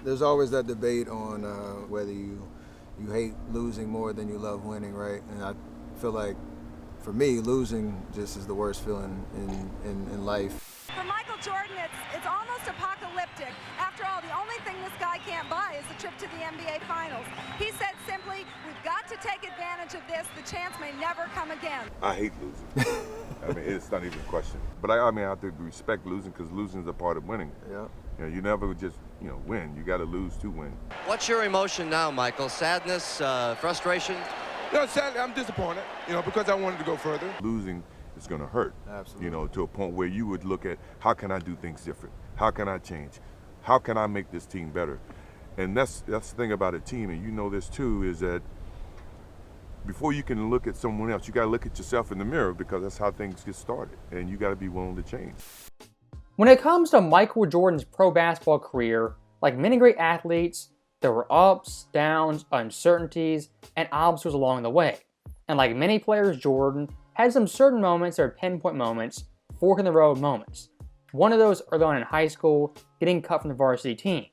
There's always that debate on whether you hate losing more than you love winning, right? And I feel like for me, losing just is the worst feeling in life. For Michael Jordan, it's almost apocalyptic. After all, the only thing this guy can't buy is the trip to the NBA Finals. He said simply, we've got to take advantage of this. The chance may never come again. I hate losing. I mean, it's not even a question. But I mean, I have to respect losing because losing is a part of winning. Yeah. You know, you never just, win. You got to lose to win. What's your emotion now, Michael? Sadness, frustration? Sadly, I'm disappointed, because I wanted to go further. Losing is going to hurt. Absolutely. To a point where you would look at how can I do things different? How can I change? How can I make this team better? And that's the thing about a team, and you know this too, is that before you can look at someone else, you got to look at yourself in the mirror because that's how things get started, and you got to be willing to change. When it comes to Michael Jordan's pro basketball career, like many great athletes, there were ups, downs, uncertainties, and obstacles along the way. And like many players, Jordan had some certain moments that are pinpoint moments, fork-in-the-road moments. One of those early on in high school, getting cut from the varsity team.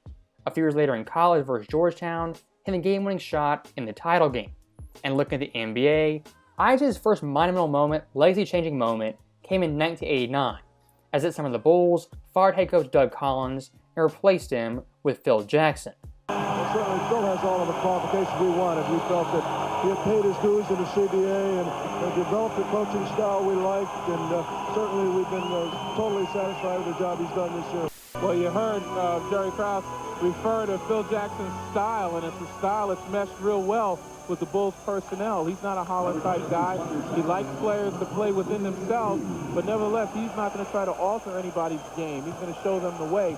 A few years later in college versus Georgetown, hitting the game-winning shot in the title game. And looking at the NBA, Isaac's first monumental moment, legacy-changing moment, came in 1989, as that summer the Bulls fired head coach Doug Collins and replaced him with Phil Jackson. Well, certainly Phil has all of the qualifications we wanted. We felt that he had paid his dues in the CBA and developed the coaching style we liked, and certainly we've been totally satisfied with the job he's done this year. Well, you heard Jerry Krause refer to Phil Jackson's style, and it's a style that's meshed real well with the Bulls personnel. He's not a holler-type guy. He likes players to play within themselves, but nevertheless, he's not going to try to alter anybody's game. He's going to show them the way.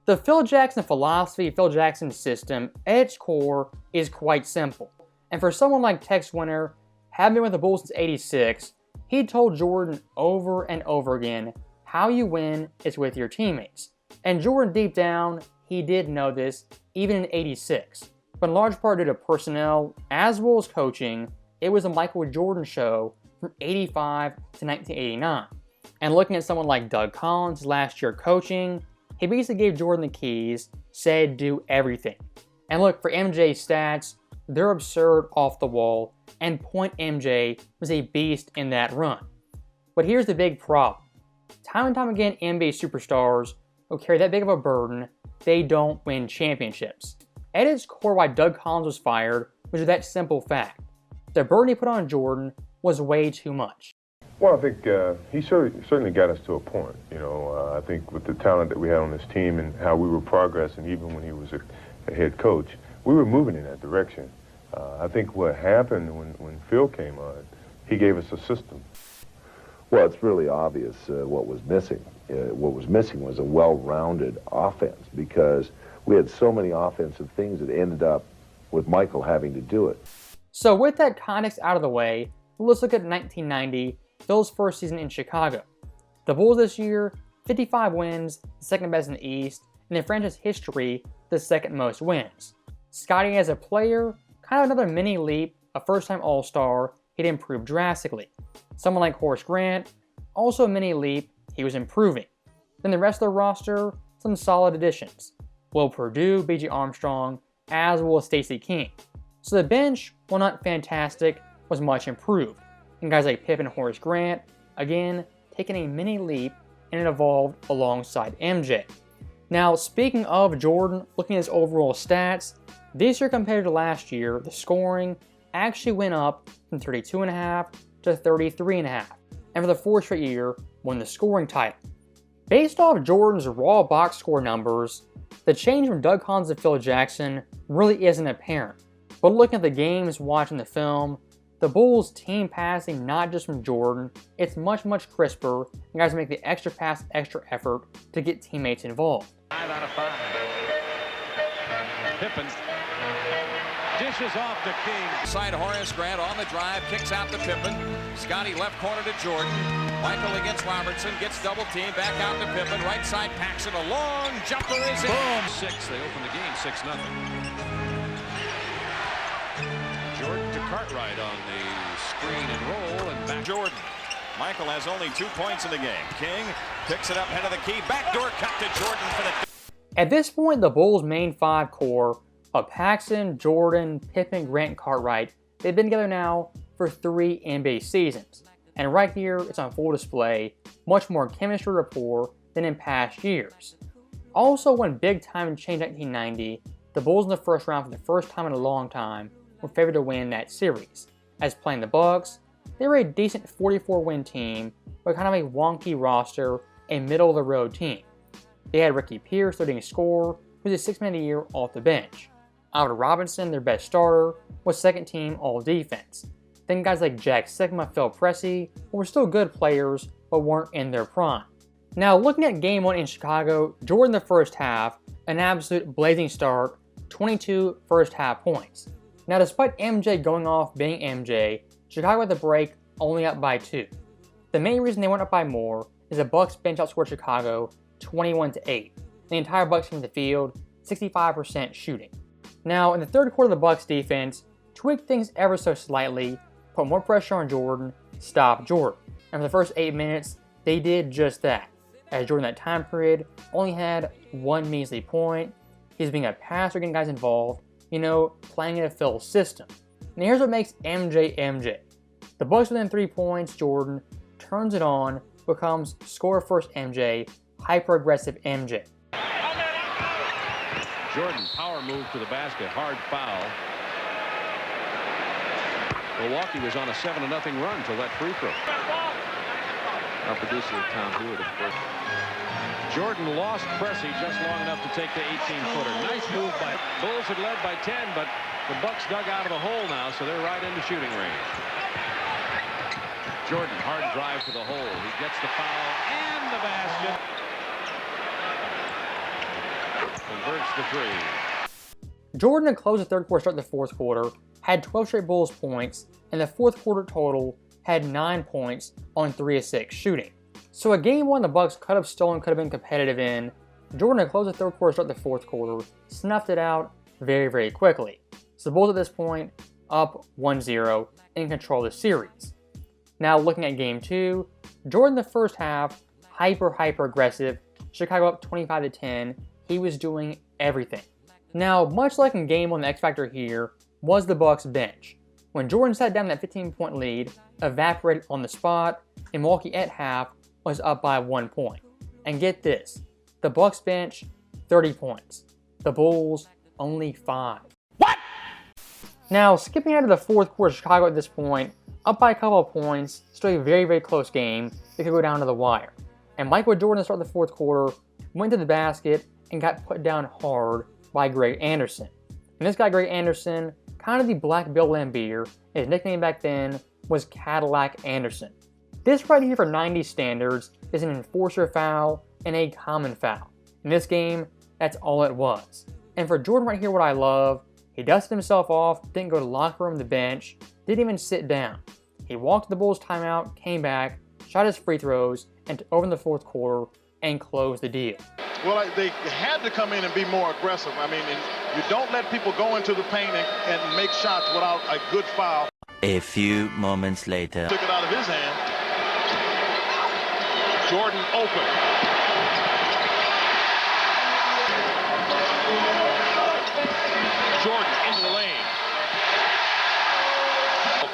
The Phil Jackson philosophy, Phil Jackson's system, at its core, is quite simple. And for someone like Tex Winter, having been with the Bulls since '86, he told Jordan over and over again, how you win is with your teammates. And Jordan, deep down, he did know this, even in '86. But in large part due to personnel, as well as coaching, it was a Michael Jordan show from '85 to 1989. And looking at someone like Doug Collins' last year coaching, he basically gave Jordan the keys, said do everything. And look, for MJ's stats, they're absurd off the wall, and Point MJ was a beast in that run. But here's the big problem. Time and time again, NBA superstars who carry that big of a burden, they don't win championships. At its core, why Doug Collins was fired was that simple fact. The burden he put on Jordan was way too much. Well, I think he certainly got us to a point. I think with the talent that we had on this team and how we were progressing, even when he was a head coach, we were moving in that direction. I think what happened when Phil came on, he gave us a system. Well, it's really obvious what was missing. What was missing was a well-rounded offense because we had so many offensive things that ended up with Michael having to do it. So with that context out of the way, let's look at 1990, Phil's first season in Chicago. The Bulls this year, 55 wins, the second best in the East, and in franchise history, the second most wins. Scottie as a player, kind of another mini leap, a first-time All-Star, he'd improved drastically. Someone like Horace Grant, also a mini leap, he was improving. Then the rest of the roster, some solid additions. Will Perdue, B.J. Armstrong, as well as Stacey King. So the bench, while not fantastic, was much improved. And guys like Pippen and Horace Grant, again, taking a mini leap and it evolved alongside MJ. Now, speaking of Jordan, looking at his overall stats, this year compared to last year, the scoring actually went up from 32.5 to 33.5. And for the fourth straight year, won the scoring title. Based off Jordan's raw box score numbers, the change from Doug Collins to Phil Jackson really isn't apparent. But looking at the games, watching the film, the Bulls team passing not just from Jordan, it's much, much crisper, and guys make the extra pass, extra effort to get teammates involved. 5 out of 5. Pippen dishes off to King. Side Horace Grant on the drive, kicks out to Pippen. Scottie left corner to Jordan. Michael against Robertson, gets double team, back out to Pippen. Right side Paxson, a long jumper is in. Boom! 6, they open the game 6-0. Jordan to Cartwright on the screen and roll, and back. Jordan. Michael has only 2 points in the game. King picks it up, head of the key, backdoor cut to Jordan for the... At this point, the Bulls' main five core of Paxson, Jordan, Pippen, Grant, and Cartwright, they've been together now for 3 NBA seasons. And right here, it's on full display, much more chemistry rapport than in past years. Also, when big time changed in 1990, the Bulls in the first round for the first time in a long time were favored to win that series. As playing the Bucks, they were a decent 44-win team, but kind of a wonky roster, a middle-of-the-road team. They had Ricky Pierce, their leading scorer, who was a 6th man of the year off the bench. Alvin Robinson, their best starter, was second team all-defense. Then guys like Jack Sigma, Phil Pressey, who were still good players, but weren't in their prime. Now, looking at Game 1 in Chicago, Jordan in the first half, an absolute blazing start, 22 first half points. Now, despite MJ going off being MJ, Chicago at the break only up by 2. The main reason they went up by more is the Bucks bench outscored Chicago 21-8. The entire Bucks came to the field, 65% shooting. Now, in the third quarter, the Bucks defense tweaked things ever so slightly, put more pressure on Jordan, stopped Jordan. And for the first 8 minutes, they did just that. As Jordan that time period only had 1 measly point. He's being a passer, getting guys involved, playing in a Phil system. And here's what makes MJ MJ. The Bucks within 3 points, Jordan turns it on, becomes score first MJ, hyper-aggressive MJ. Jordan, power move to the basket, hard foul. Milwaukee was on a 7-0 run till that free throw. Our producer, Tom Hewitt, of course. Jordan lost Pressey just long enough to take the 18-footer. Nice move by Bulls had led by 10, but the Bucks dug out of the hole now, so they're right into shooting range. Jordan, hard drive to the hole. He gets the foul and the basket. Converts the three. Jordan had closed the third quarter, start the fourth quarter, had 12 straight Bulls points, and the fourth quarter total had 9 points on 3 of 6 shooting. So a Game 1 the Bucks could have stolen, could have been competitive in. Jordan had closed the third quarter, start the fourth quarter, snuffed it out very, very quickly. So the Bulls at this point up 1-0 in control of the series. Now looking at Game 2, Jordan the first half, hyper aggressive, Chicago up 25-10, he was doing everything. Now, much like in Game 1, the X factor here was the Bucks bench. When Jordan sat down that 15-point lead, evaporated on the spot, and Milwaukee at half was up by 1 point. And get this, the Bucks bench, 30 points. The Bulls, only 5. What? Now, skipping out of the fourth quarter, Chicago at this point, up by a couple of points, still a very, very close game. It could go down to the wire. And Michael Jordan to start the fourth quarter, went to the basket and got put down hard by Greg Anderson. And this guy, Greg Anderson, kind of the Black Bill Laimbeer, his nickname back then was Cadillac Anderson. This right here for 90 standards is an enforcer foul and a common foul. In this game, that's all it was. And for Jordan right here, what I love, he dusted himself off, didn't go to the locker room, the bench, didn't even sit down. He walked to the Bulls timeout, came back, shot his free throws, and took over in the fourth quarter and closed the deal. Well, they had to come in and be more aggressive. I mean, you don't let people go into the paint and make shots without a good foul. A few moments later. Took it out of his hand. Jordan open. Jordan into the lane.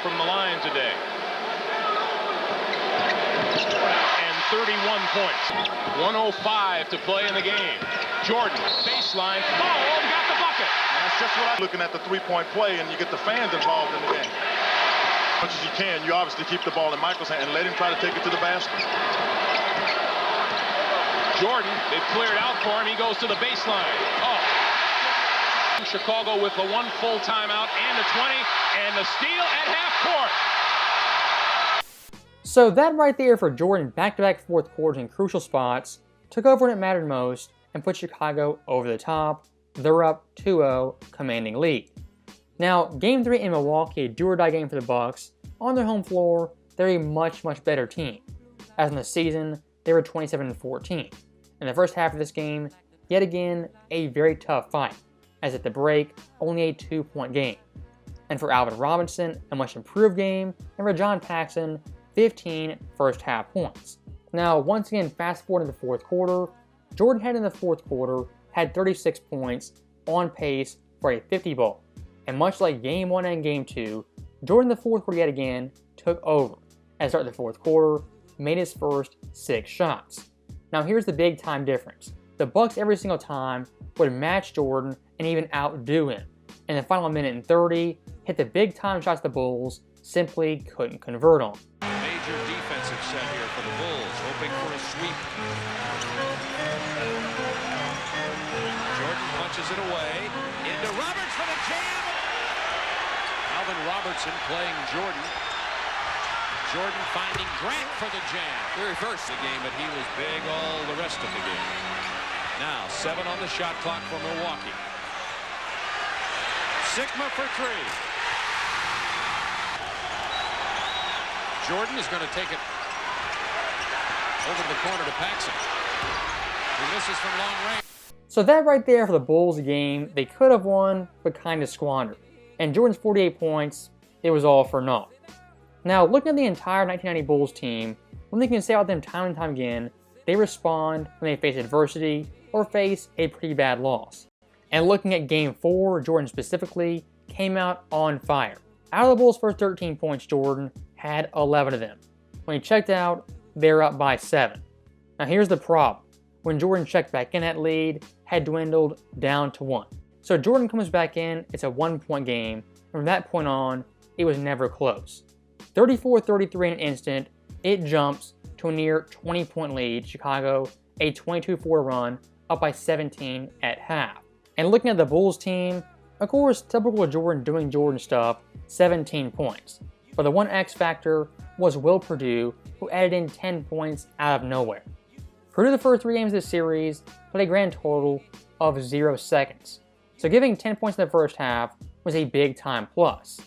From the line today. And 31 points. 1:05 to play in the game. Jordan, baseline. Oh, got the bucket. And that's just what I'm looking at, the three-point play, and you get the fans involved in the game. As much as you can, you obviously keep the ball in Michael's hand and let him try to take it to the basket. Jordan, they've cleared out for him. He goes to the baseline. Oh. Chicago with the 1 full timeout and the 20 and the steal at half court. So that right there for Jordan, back-to-back fourth quarters in crucial spots, took over when it mattered most and put Chicago over the top. They're up 2-0, commanding lead. Now, Game 3 in Milwaukee, a do-or-die game for the Bucks. On their home floor, they're a much, much better team. As in the season, they were 27-14. In the first half of this game, yet again, a very tough fight. As at the break, only a 2-point game. And for Alvin Robinson, a much improved game, and for John Paxson, 15 first half points. Now, once again, fast forward to the fourth quarter, Jordan had in the fourth quarter had 36 points, on pace for a 50 ball. And much like Game 1 and Game 2, Jordan in the fourth quarter yet again took over and started the fourth quarter, made his first 6 shots. Now here's the big time difference. The Bucks every single time would match Jordan and even outdo him. In the final minute and 30, hit the big time shots the Bulls simply couldn't convert on. Major defensive set here for the Bulls, hoping for a sweep. Jordan punches it away. Into Roberts for the jam. Alvin Robertson playing Jordan. Jordan finding Grant for the jam. He reversed the game, but he was big all the rest of the game. Now 7 on the shot clock for Milwaukee. Sigma for 3. Jordan is going to take it over to the corner to Paxson. He misses from long range. So that right there for the Bulls game, they could have won, but kind of squandered. And Jordan's 48 points, it was all for naught. Now, looking at the entire 1990 Bulls team, one thing you can say about them time and time again, they respond when they face adversity or face a pretty bad loss. And looking at Game 4, Jordan specifically came out on fire. Out of the Bulls' first 13 points, Jordan had 11 of them. When he checked out, they were up by 7. Now here's the problem. When Jordan checked back in, that lead had dwindled down to 1. So Jordan comes back in, it's a 1-point game, and from that point on, it was never close. 34-33 in an instant, it jumps to a near 20-point lead, Chicago, a 22-4 run, up by 17 at half. And looking at the Bulls team, of course, typical Jordan doing Jordan stuff, 17 points. But the one X factor was Will Perdue, who added in 10 points out of nowhere. Purdue the first 3 games of the series played a grand total of 0 seconds. So giving 10 points in the first half was a big time plus.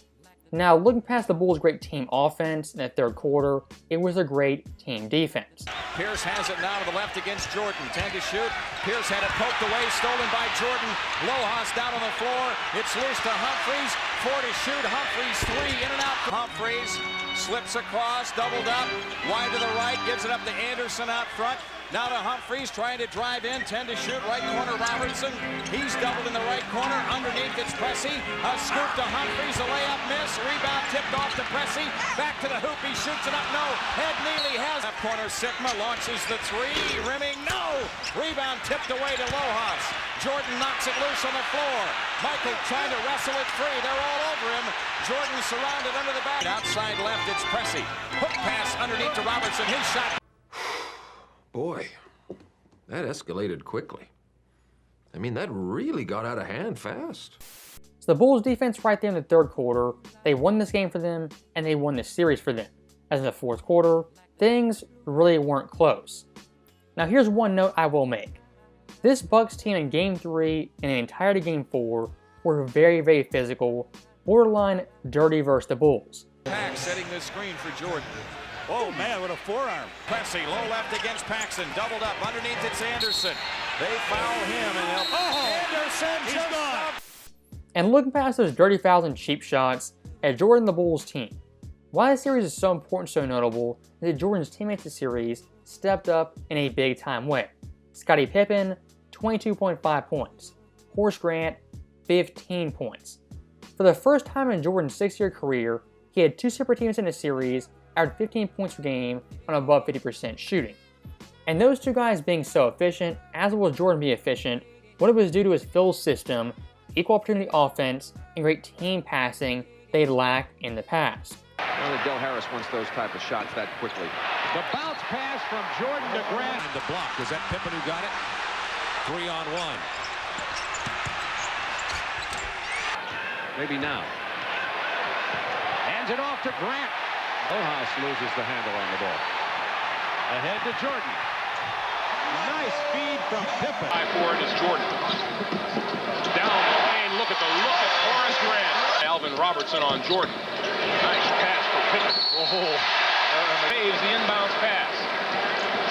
Now, looking past the Bulls' great team offense in the third quarter, it was a great team defense. Pierce has it now to the left against Jordan. 10 to shoot. Pierce had it poked away, stolen by Jordan. Lojas down on the floor. It's loose to Humphries. 4 to shoot. Humphries 3 in and out. Humphries slips across, doubled up, wide to the right, gives it up to Anderson out front. Now to Humphries, trying to drive in, 10 to shoot, right corner Robertson. He's doubled in the right corner, underneath it's Pressey. A scoop to Humphries, a layup miss, rebound tipped off to Pressey. Back to the hoop, he shoots it up, no. Head Neely has left corner, Sigma launches the 3, rimming, no. Rebound tipped away to Lojas. Jordan knocks it loose on the floor. Michael trying to wrestle it free, they're all over him. Jordan surrounded under the back. Outside left, it's Pressey. Hook pass underneath to Robertson, his shot. Boy, that escalated quickly. I mean, that really got out of hand fast. So the Bulls defense right there in the third quarter, they won this game for them, and they won this series for them. As in the fourth quarter, things really weren't close. Now here's one note I will make. This Bucks team in Game 3 and the entirety of Game 4 were very, very physical, borderline dirty versus the Bulls. Pax setting the screen for Jordan. Oh man, what a forearm. Pressey, low left against Paxson, doubled up, underneath it's Anderson. They foul him and Anderson, he's gone. And looking past those dirty fouls and cheap shots, at Jordan the Bulls team, why this series is so important, so notable, is that Jordan's teammates this series stepped up in a big time way. Scottie Pippen, 22.5 points. Horace Grant, 15 points. For the first time in Jordan's 6-year career, he had 2 separate teams in a series, averaged 15 points per game on above 50% shooting. And those 2 guys being so efficient, as well as Jordan being efficient, what it was due to his Phil system, equal opportunity offense, and great team passing they lacked in the past. Only Del Harris wants those type of shots that quickly. The bounce pass from Jordan to Grant. And the block, was that Pippen who got it? 3-on-1. Maybe now. Hands it off to Grant. Lojas loses the handle on the ball. Ahead to Jordan. Nice feed from Pippen. High forward is Jordan. Down the lane, look at Horace Grant. Alvin Robertson on Jordan. Nice pass for Pippen. Oh, saves the inbounds pass.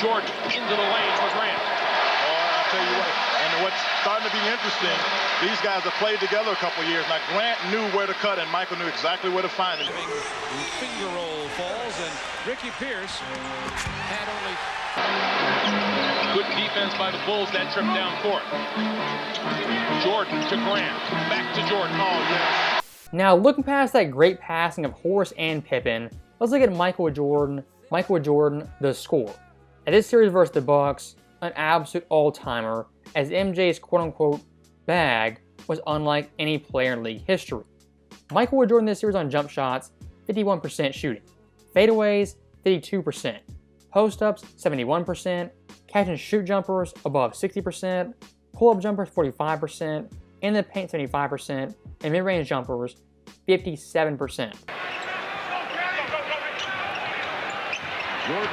Jordan into the lane for Grant. Oh, I'll tell you what, and what's starting to be interesting, these guys have played together a couple of years. Now, Grant knew where to cut, and Michael knew exactly where to find him. Finger roll falls, and Ricky Pierce had only... Good defense by the Bulls that trip down court. Jordan to Grant. Back to Jordan. Oh, yes. Now, looking past that great passing of Horace and Pippen, let's look at Michael Jordan, the score. At this series versus the Bucks, an absolute all-timer, as MJ's quote-unquote bag was unlike any player in league history. Michael would Jordan this series on jump shots, 51% shooting. Fadeaways, 52%. Post-ups, 71%. Catch and shoot jumpers, above 60%. Pull-up jumpers, 45%. In the paint, 75%. And mid-range jumpers, 57%. Jordan.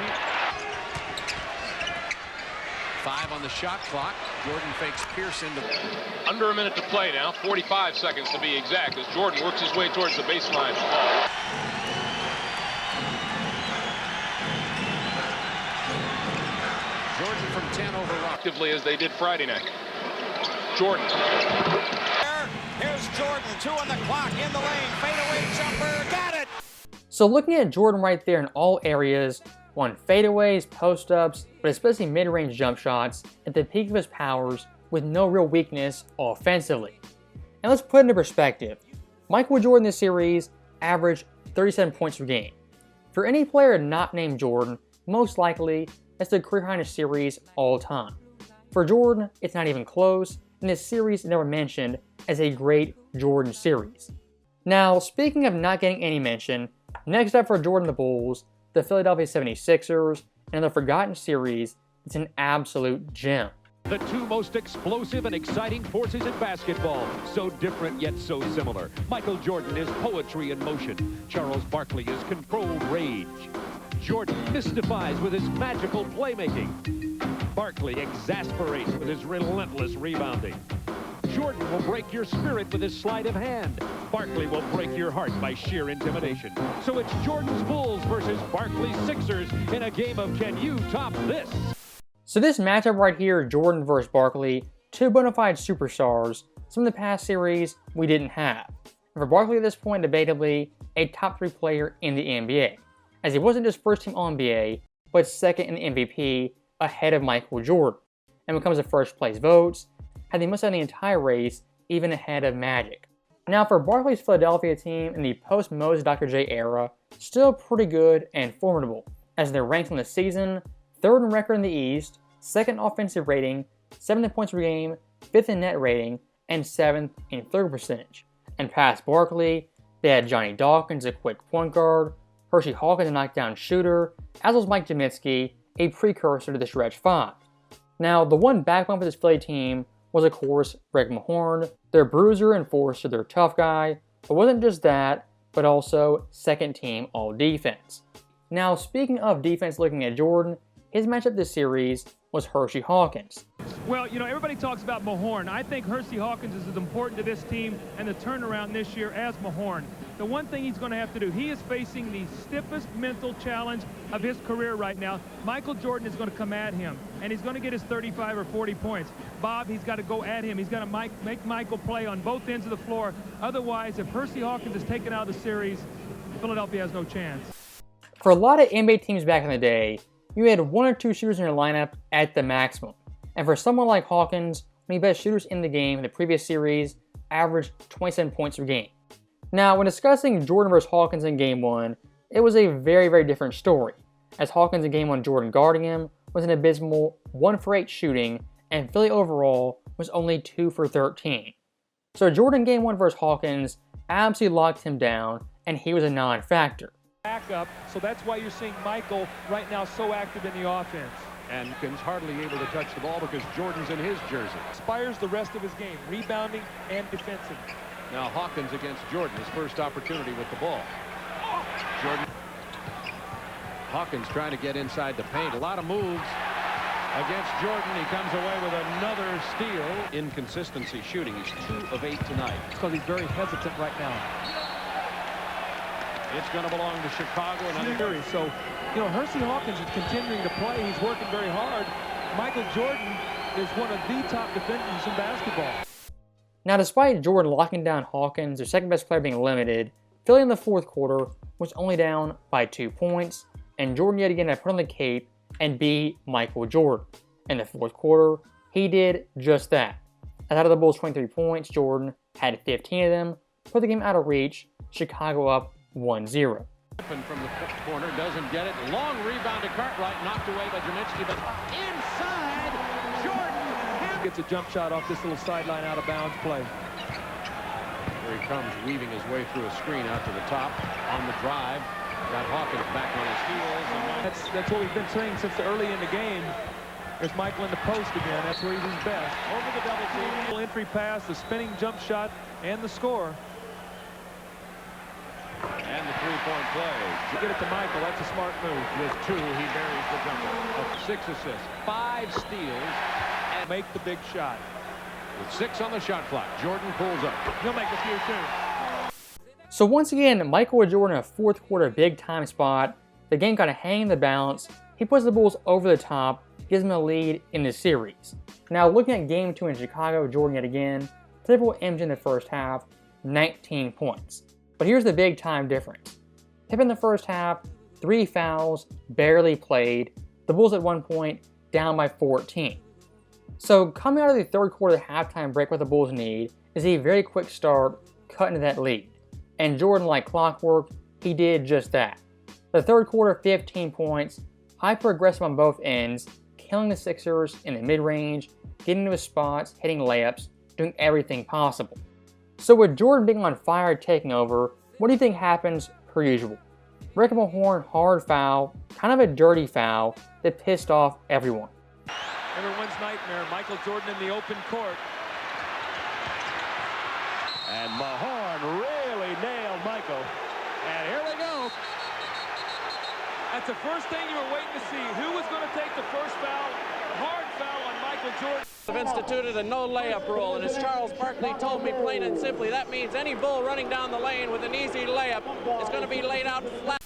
5 on the shot clock. Jordan fakes Pierce into... Under a minute to play now, 45 seconds to be exact, as Jordan works his way towards the baseline. Oh. Jordan from 10 over actively as they did Friday night. Jordan. Here's Jordan, 2 on the clock, in the lane, fadeaway jumper, got it! So looking at Jordan right there in all areas, won fadeaways, post-ups, but especially mid-range jump shots at the peak of his powers with no real weakness offensively. And let's put it into perspective. Michael Jordan this series averaged 37 points per game. For any player not named Jordan, most likely that's the career high in a series all time. For Jordan, it's not even close, and this series is never mentioned as a great Jordan series. Now, speaking of not getting any mention, next up for Jordan the Bulls, the Philadelphia 76ers, and the Forgotten Series, it's an absolute gem. The two most explosive and exciting forces in basketball. So different yet so similar. Michael Jordan is poetry in motion. Charles Barkley is controlled rage. Jordan mystifies with his magical playmaking. Barkley exasperates with his relentless rebounding. Jordan will break your spirit with his sleight of hand. Barkley will break your heart by sheer intimidation. So it's Jordan's Bulls versus Barkley's Sixers in a game of Can You Top This? So this matchup right here, Jordan versus Barkley, two bona fide superstars, some of the past series we didn't have. And for Barkley at this point, debatably, a top 3 player in the NBA, as he wasn't just first team All-NBA, but second in the MVP ahead of Michael Jordan. And when it comes to first place votes, had the most out of the entire race, even ahead of Magic. Now for Barkley's Philadelphia team in the post-Moses Dr. J era, still pretty good and formidable, as they're ranked in the season, 3rd in record in the East, 2nd offensive rating, 7th in points per game, 5th in net rating, and 7th in third percentage. And past Barkley, they had Johnny Dawkins, a quick point guard, Hershey Hawkins, a knockdown shooter, as well as Mike Jaminski, a precursor to the Stretch 5. Now, the one backbone for this Philly team was, of course, Rick Mahorn, their bruiser, enforcer, their tough guy, but wasn't just that, but also second team all-defense. Now, speaking of defense looking at Jordan, his matchup this series was Hershey Hawkins. Well, you know, everybody talks about Mahorn. I think Hershey Hawkins is as important to this team and the turnaround this year as Mahorn. The one thing he's going to have to do, he is facing the stiffest mental challenge of his career right now. Michael Jordan is going to come at him, and he's going to get his 35 or 40 points. Bob, he's got to go at him. He's got to make Michael play on both ends of the floor. Otherwise, if Hershey Hawkins is taken out of the series, Philadelphia has no chance. For a lot of NBA teams back in the day, you had 1 or 2 shooters in your lineup at the maximum. And for someone like Hawkins, one of the best shooters in the game in the previous series, averaged 27 points per game. Now, when discussing Jordan versus Hawkins in Game 1, it was a very, very different story, as Hawkins in Game 1 Jordan guarding him was an abysmal 1 for 8 shooting, and Philly overall was only 2 for 13. So Jordan Game 1 versus Hawkins absolutely locked him down, and he was a non-factor. Backup, so that's why you're seeing Michael right now so active in the offense. And Kins hardly able to touch the ball because Jordan's in his jersey. Inspires the rest of his game, rebounding and defensive. Now Hawkins against Jordan, his first opportunity with the ball. Jordan. Hawkins trying to get inside the paint. A lot of moves against Jordan. He comes away with another steal. Inconsistency shooting. He's 2 of 8 tonight. Because he's very hesitant right now. It's going to belong to Chicago. Another so, you know, Hershey Hawkins is continuing to play. He's working very hard. Michael Jordan is one of the top defenders in basketball. Now, despite Jordan locking down Hawkins, their second best player being limited, Philly in the fourth quarter was only down by 2 points, and Jordan yet again had put on the cape and beat Michael Jordan. In the fourth quarter, he did just that. As out of the Bulls' 23 points, Jordan had 15 of them, put the game out of reach, Chicago up 1-0. From the corner, doesn't get it. Long rebound to Cartwright, knocked away by Jaminski, but inside, Jordan gets a jump shot off this little sideline out of bounds play. Here he comes, weaving his way through a screen out to the top on the drive. Got Hawkins back on his heels. That's what we've been saying since early in the game. There's Michael in the post again. That's where he's his best. Over the double team. Entry pass, the spinning jump shot, and the score. And the three-point play. You get it to Michael. That's a smart move. With 2, he buries the jumper. 6 assists, 5 steals, and make the big shot. With 6 on the shot clock, Jordan pulls up. He'll make a few too. So once again, Michael with Jordan in a fourth quarter big-time spot. The game kind of hanging in the balance. He puts the Bulls over the top, gives them a lead in the series. Now looking at game 2 in Chicago, Jordan yet again, typical MJ in the first half, 19 points. But here's the big time difference. Pippen in the first half, 3 fouls, barely played. The Bulls at one point down by 14. So coming out of the third quarter halftime break, what the Bulls need is a very quick start, cut into that lead. And Jordan, like clockwork, he did just that. The third quarter, 15 points, hyper aggressive on both ends, killing the Sixers in the mid-range, getting into his spots, hitting layups, doing everything possible. So with Jordan being on fire, taking over, what do you think happens per usual? Rick Mahorn, hard foul, kind of a dirty foul that pissed off everyone. Everyone's nightmare, Michael Jordan in the open court. And Mahorn really nailed Michael. And here we go. That's the first thing you were waiting to see. Who was going to take the first foul? Hard foul on Michael Jordan. I've instituted a no layup rule, and as Charles Barkley told me plain and simply, that means any Bull running down the lane with an easy layup is going to be laid out flat.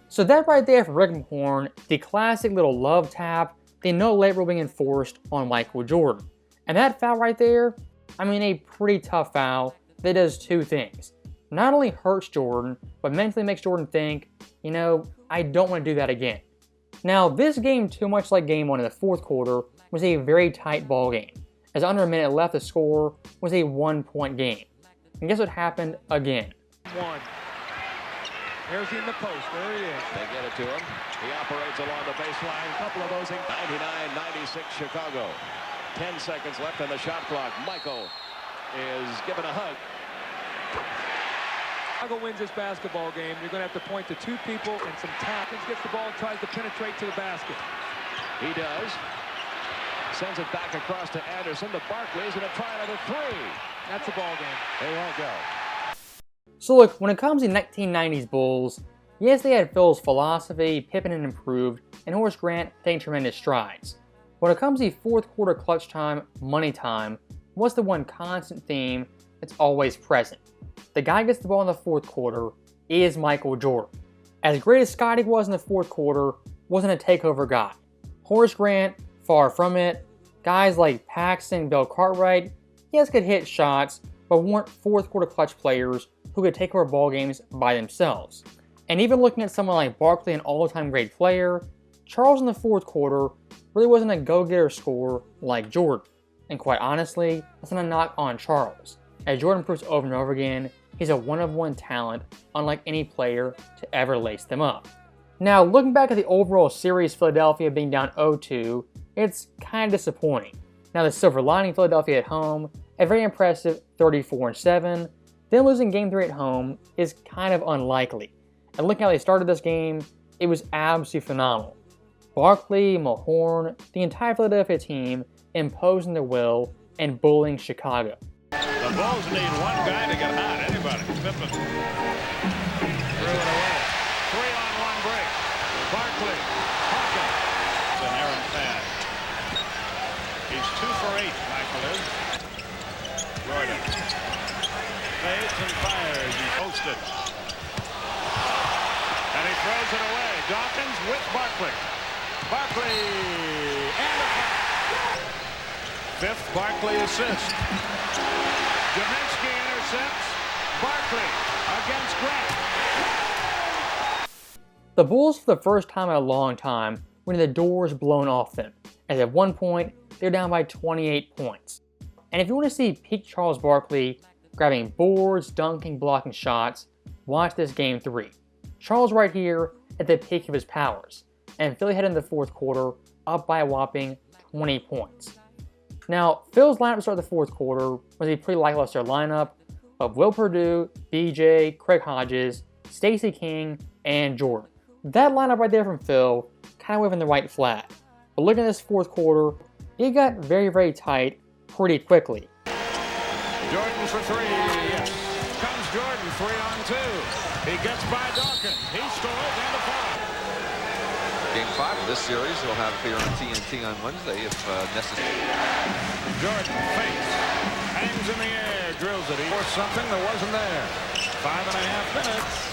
So that right there for Rick Mahorn, the classic little love tap, the no layup rule being enforced on Michael Jordan. And that foul right there, I mean a pretty tough foul that does 2 things. Not only hurts Jordan, but mentally makes Jordan think, you know, I don't want to do that again. Now, this game, too much like game 1 in the fourth quarter, was a very tight ball game. As under a minute left, the score was a 1-point game. And guess what happened again? 1. There's he in the post. There he is. They get it to him. He operates along the baseline. A couple of those. 99-96 Chicago. 10 seconds left on the shot clock. Michael is given a hug. Chicago wins this basketball game. You're going to have to point to 2 people and some talent. Gets the ball and tries to penetrate to the basket. He does. Sends it back across to Anderson. To Barkley. He's going to try another 3. That's a ball game. They won't go. So look, when it comes to 1990s Bulls, yes, they had Phil's philosophy, Pippen had improved, and Horace Grant taking tremendous strides. When it comes to fourth quarter clutch time, money time, what's the one constant theme that's always present? The guy gets the ball in the fourth quarter is Michael Jordan. As great as Scottie was in the fourth quarter, wasn't a takeover guy. Horace Grant, far from it. Guys like Paxson, Bill Cartwright, yes, could hit shots, but weren't fourth quarter clutch players who could take over ball games by themselves. And even looking at someone like Barkley, an all-time great player, Charles in the fourth quarter really wasn't a go-getter scorer like Jordan. And quite honestly, that's not a knock on Charles. As Jordan proves over and over again, he's a one-of-one talent, unlike any player to ever lace them up. Now, looking back at the overall series, Philadelphia being down 0-2, it's kind of disappointing. Now, the silver lining, Philadelphia at home, a very impressive 34-7. Then losing Game 3 at home is kind of unlikely. And looking how they started this game, it was absolutely phenomenal. Barkley, Mahorn, the entire Philadelphia team imposing their will and bullying Chicago. The Bulls need one guy to get hot. Anybody. Pippen. Threw it away. 3-on-1 break. Barkley. Hawkins. It's an errant pass. He's 2 for 8, Michael is. Jordan. Fades and fires. He posted. And he throws it away. Dawkins with Barkley. Barkley. And a foul. 5th Barkley assist. Jaminski intercepts. Barkley against Grant. The Bulls, for the first time in a long time, were the doors blown off them. as at one point, they're down by 28 points. And if you want to see peak Charles Barkley grabbing boards, dunking, blocking shots, watch this Game 3. Charles right here at the peak of his powers, and Philly headed into the fourth quarter up by a whopping 20 points. Now, Phil's lineup to start the fourth quarter was a pretty lackluster lineup of Will Perdue, BJ, Craig Hodges, Stacey King, and Jordan. That lineup right there from Phil kind of waving the right flag. But looking at this fourth quarter, it got very, very tight pretty quickly. Jordan for three. Yes. Comes Jordan, 3-on-2. He gets by Dawkins. He scores and a foul. Game 5 of this series will have here on TNT on Wednesday if necessary. Jordan fakes, hangs in the air, drills it. He forced something that wasn't there. 5.5 minutes.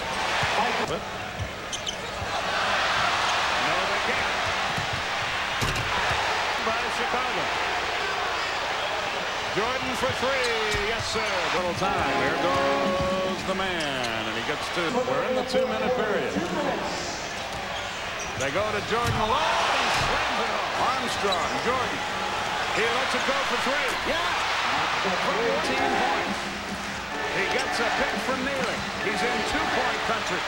Another gap by Chicago. Jordan for three. Yes, sir. Little time. There goes the man, and he gets two. We're in the 2-minute period. They go to Jordan alone. He slams it home. Armstrong, Jordan. He lets it go for three. Yeah. 14 points. He gets a pick from kneeling. He's in 2-point country.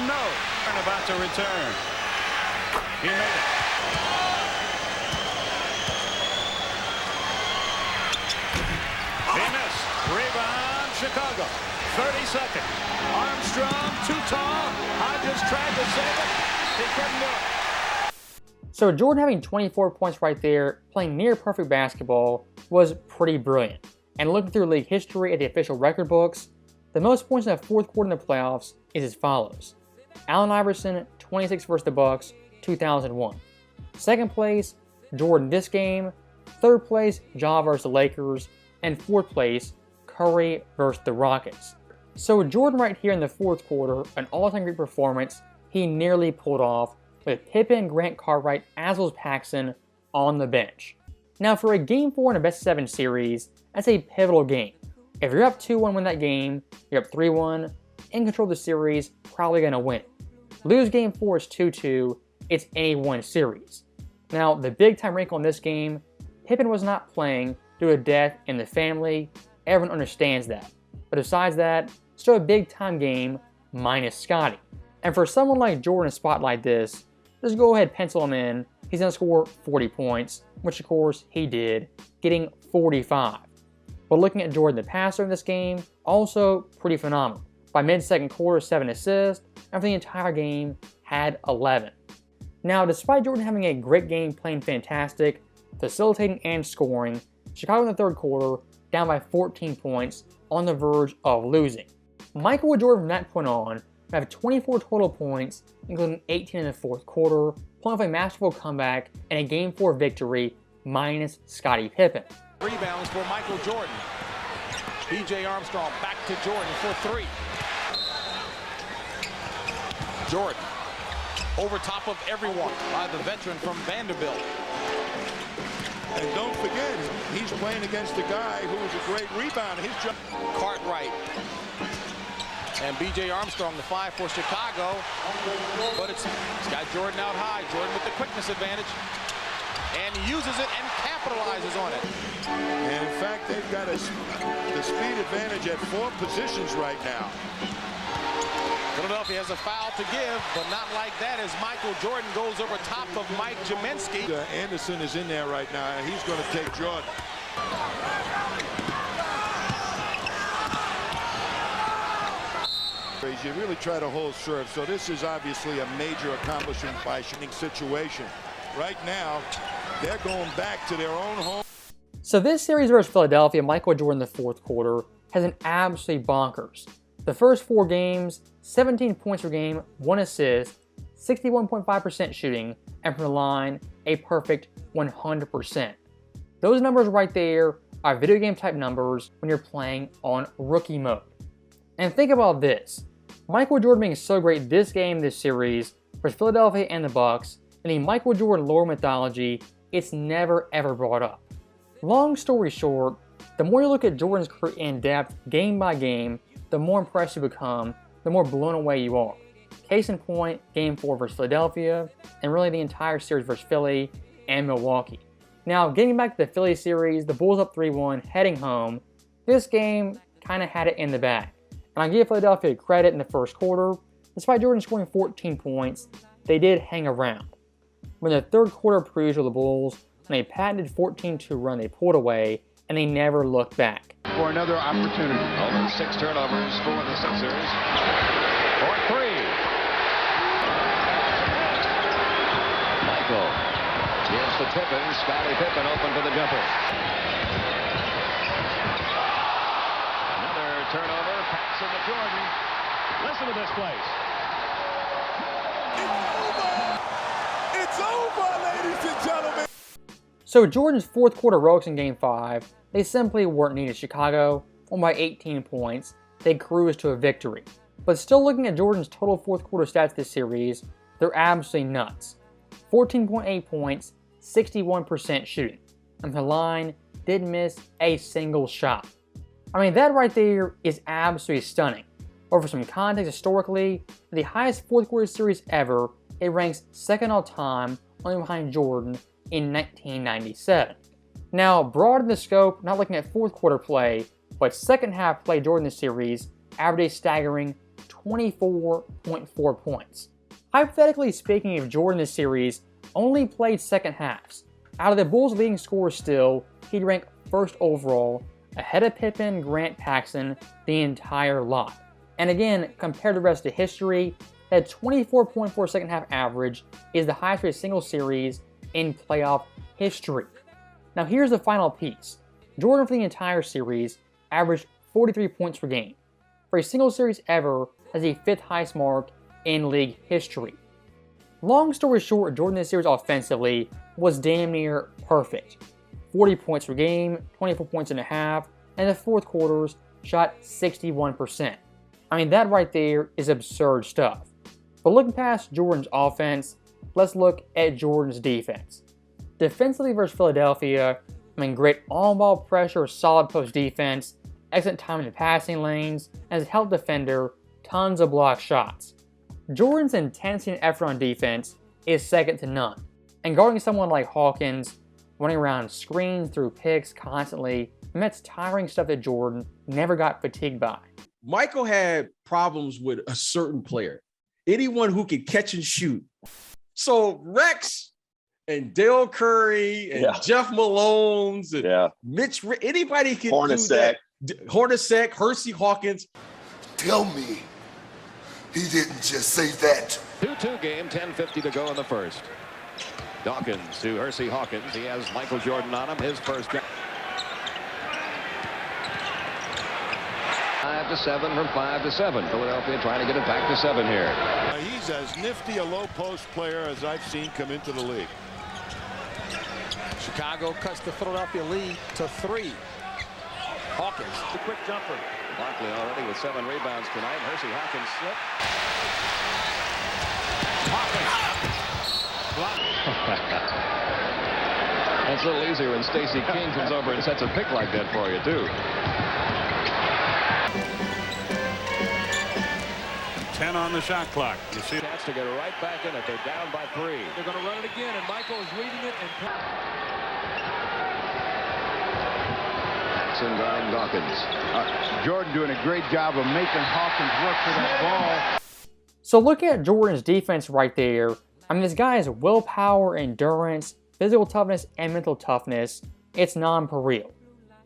No. And about to return. He made it. He missed. Rebound, Chicago. 30 seconds. Armstrong, too tall. Hodges tried to save it. He couldn't do it. So Jordan having 24 points right there, playing near perfect basketball, was pretty brilliant. And looking through league history at the official record books, the most points in the fourth quarter in the playoffs is as follows. Allen Iverson, 26 versus the Bucks, 2001. Second place, Jordan this game. Third place, Ja versus the Lakers. And fourth place, Curry versus the Rockets. So Jordan right here in the fourth quarter, an all-time great performance he nearly pulled off with Pippen, Grant Cartwright, as well as Paxson on the bench. Now for a Game 4 in a best-of-7 series, that's a pivotal game. If you're up 2-1 win that game, you're up 3-1, in control of the series, probably going to win. Lose Game 4 is 2-2, it's a 1 series. Now the big-time wrinkle in this game, Pippen was not playing due to death in the family. Everyone understands that. But besides that, still a big-time game minus Scottie. And for someone like Jordan in a spot like this, just go ahead and pencil him in. He's going to score 40 points, which of course he did, getting 45. But looking at Jordan the passer in this game, also pretty phenomenal. By mid-second quarter, 7 assists, and for the entire game, had 11. Now, despite Jordan having a great game playing fantastic, facilitating and scoring, Chicago in the third quarter, down by 14 points, on the verge of losing. Michael Jordan from that point on would have 24 total points, including 18 in the fourth quarter, pulling off a masterful comeback and a Game 4 victory minus Scottie Pippen. Rebounds for Michael Jordan. B.J. Armstrong back to Jordan for three. Jordan over top of everyone by the veteran from Vanderbilt. And don't forget, he's playing against a guy who was a great rebounder. His job. Cartwright. And B.J. Armstrong, the 5 for Chicago. But it's got Jordan out high. Jordan with the quickness advantage. And he uses it and capitalizes on it. And in fact, they've got the speed advantage at 4 positions right now. Philadelphia has a foul to give, but not like that as Michael Jordan goes over top of Mike Jaminski. Anderson is in there right now, and he's going to take Jordan. You really try to hold serve, so this is obviously a major accomplishment by shooting situation. Right now, they're going back to their own home. So this series versus Philadelphia, Michael Jordan in the fourth quarter has an absolutely bonkers. The first 4 games, 17 points per game, 1 assist, 61.5% shooting, and from the line, a perfect 100%. Those numbers right there are video game type numbers when you're playing on rookie mode. And think about this. Michael Jordan being so great this game, this series, versus Philadelphia and the Bucks, in the Michael Jordan lore mythology, it's never ever brought up. Long story short, the more you look at Jordan's career in depth, game by game, the more impressed you become, the more blown away you are. Case in point, Game 4 versus Philadelphia, and really the entire series versus Philly, and Milwaukee. Now, getting back to the Philly series, the Bulls up 3-1 heading home. This game kind of had it in the bag. And I give Philadelphia credit in the first quarter. Despite Jordan scoring 14 points, they did hang around. When the third quarter proves for the Bulls, when a patented 14-2 run, they pulled away, and they never looked back. For another opportunity. Over 6 turnovers for the Sixers. For 3. Michael gives to Pippen. Scottie Pippen open for the jumper. Another turnover. Pass into Jordan. Listen to this place. It's over, ladies and gentlemen. So Jordan's fourth quarter heroics in Game 5, they simply weren't needed. Chicago won by 18 points. They cruised to a victory. But still looking at Jordan's total fourth quarter stats this series, they're absolutely nuts. 14.8 points, 61% shooting. And the line didn't miss a single shot. I mean, that right there is absolutely stunning. But for some context, historically, the highest fourth quarter series ever, it ranks second all time, only behind Jordan in 1997. Now, broad in the scope, not looking at fourth quarter play, but second half play Jordan this series averaged a staggering 24.4 points. Hypothetically speaking, if Jordan this series only played second halves, out of the Bulls' leading scorers still, he'd rank first overall, ahead of Pippen, Grant, Paxson, the entire lot. And again, compared to the rest of history, that 24.4 second half average is the highest for a single series in playoff history. Now here's the final piece. Jordan for the entire series averaged 43 points per game. For a single series ever, has the 5th highest mark in league history. Long story short, Jordan this series offensively was damn near perfect. 40 points per game, 24 points and a half, and the fourth quarters shot 61%. I mean, that right there is absurd stuff. But looking past Jordan's offense, let's look at Jordan's defense. Defensively versus Philadelphia, I mean, great on-ball pressure, solid post defense, excellent time in the passing lanes, and as a help defender, tons of block shots. Jordan's intensity and effort on defense is second to none. And guarding someone like Hawkins, running around screens through picks constantly, and that's tiring stuff that Jordan never got fatigued by. Michael had problems with a certain player, anyone who could catch and shoot. So Rex and Dale Curry and Jeff Malone's and Mitch, anybody can do that. Hornacek, Hersey Hawkins. Tell me he didn't just say that. 2-2 game, 10:50 to go in the first. Dawkins to Hersey Hawkins. He has Michael Jordan on him, his first. 5-7 from 5-7. Philadelphia trying to get it back to 7 here. He's as nifty a low post player as I've seen come into the league. Chicago cuts the Philadelphia lead to 3. Hawkins, the quick jumper. Barkley already with 7 rebounds tonight. Hersey Hawkins slip. That's a little easier when Stacey King comes over and sets a pick like that for you, too. 10 on the shot clock. You see, chance to get right back in it. They're down by 3. They're going to run it again, and Michael is reading it. Paxson guarding Dawkins. Jordan doing a great job of making Hawkins work for that ball. So looking at Jordan's defense right there, I mean, this guy has willpower, endurance, physical toughness, and mental toughness. It's non-pareil.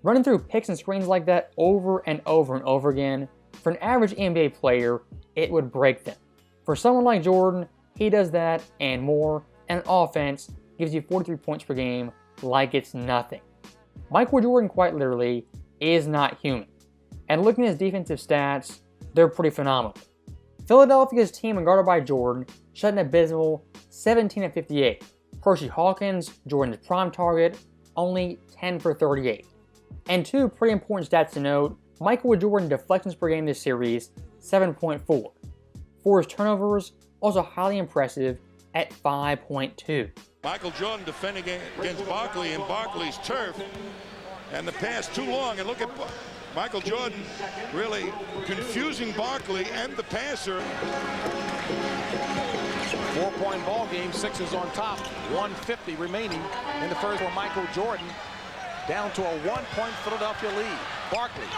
Running through picks and screens like that over and over and over again, for an average NBA player, it would break them. For someone like Jordan, he does that and more, and offense gives you 43 points per game like it's nothing. Michael Jordan, quite literally, is not human. And looking at his defensive stats, they're pretty phenomenal. Philadelphia's team, guarded by Jordan, shot an abysmal 17 of 58. Hersey Hawkins, Jordan's prime target, only 10 for 38. And two pretty important stats to note: Michael Jordan deflections per game this series, 7.4. Forced turnovers, also highly impressive at 5.2. Michael Jordan defending against Barkley in Barkley's turf, and the pass too long, and look at Michael Jordan really confusing Barkley and the passer. 4-point ball game, Sixers on top, 1:50 remaining in the first for Michael Jordan, down to a 1-point Philadelphia lead. Barkley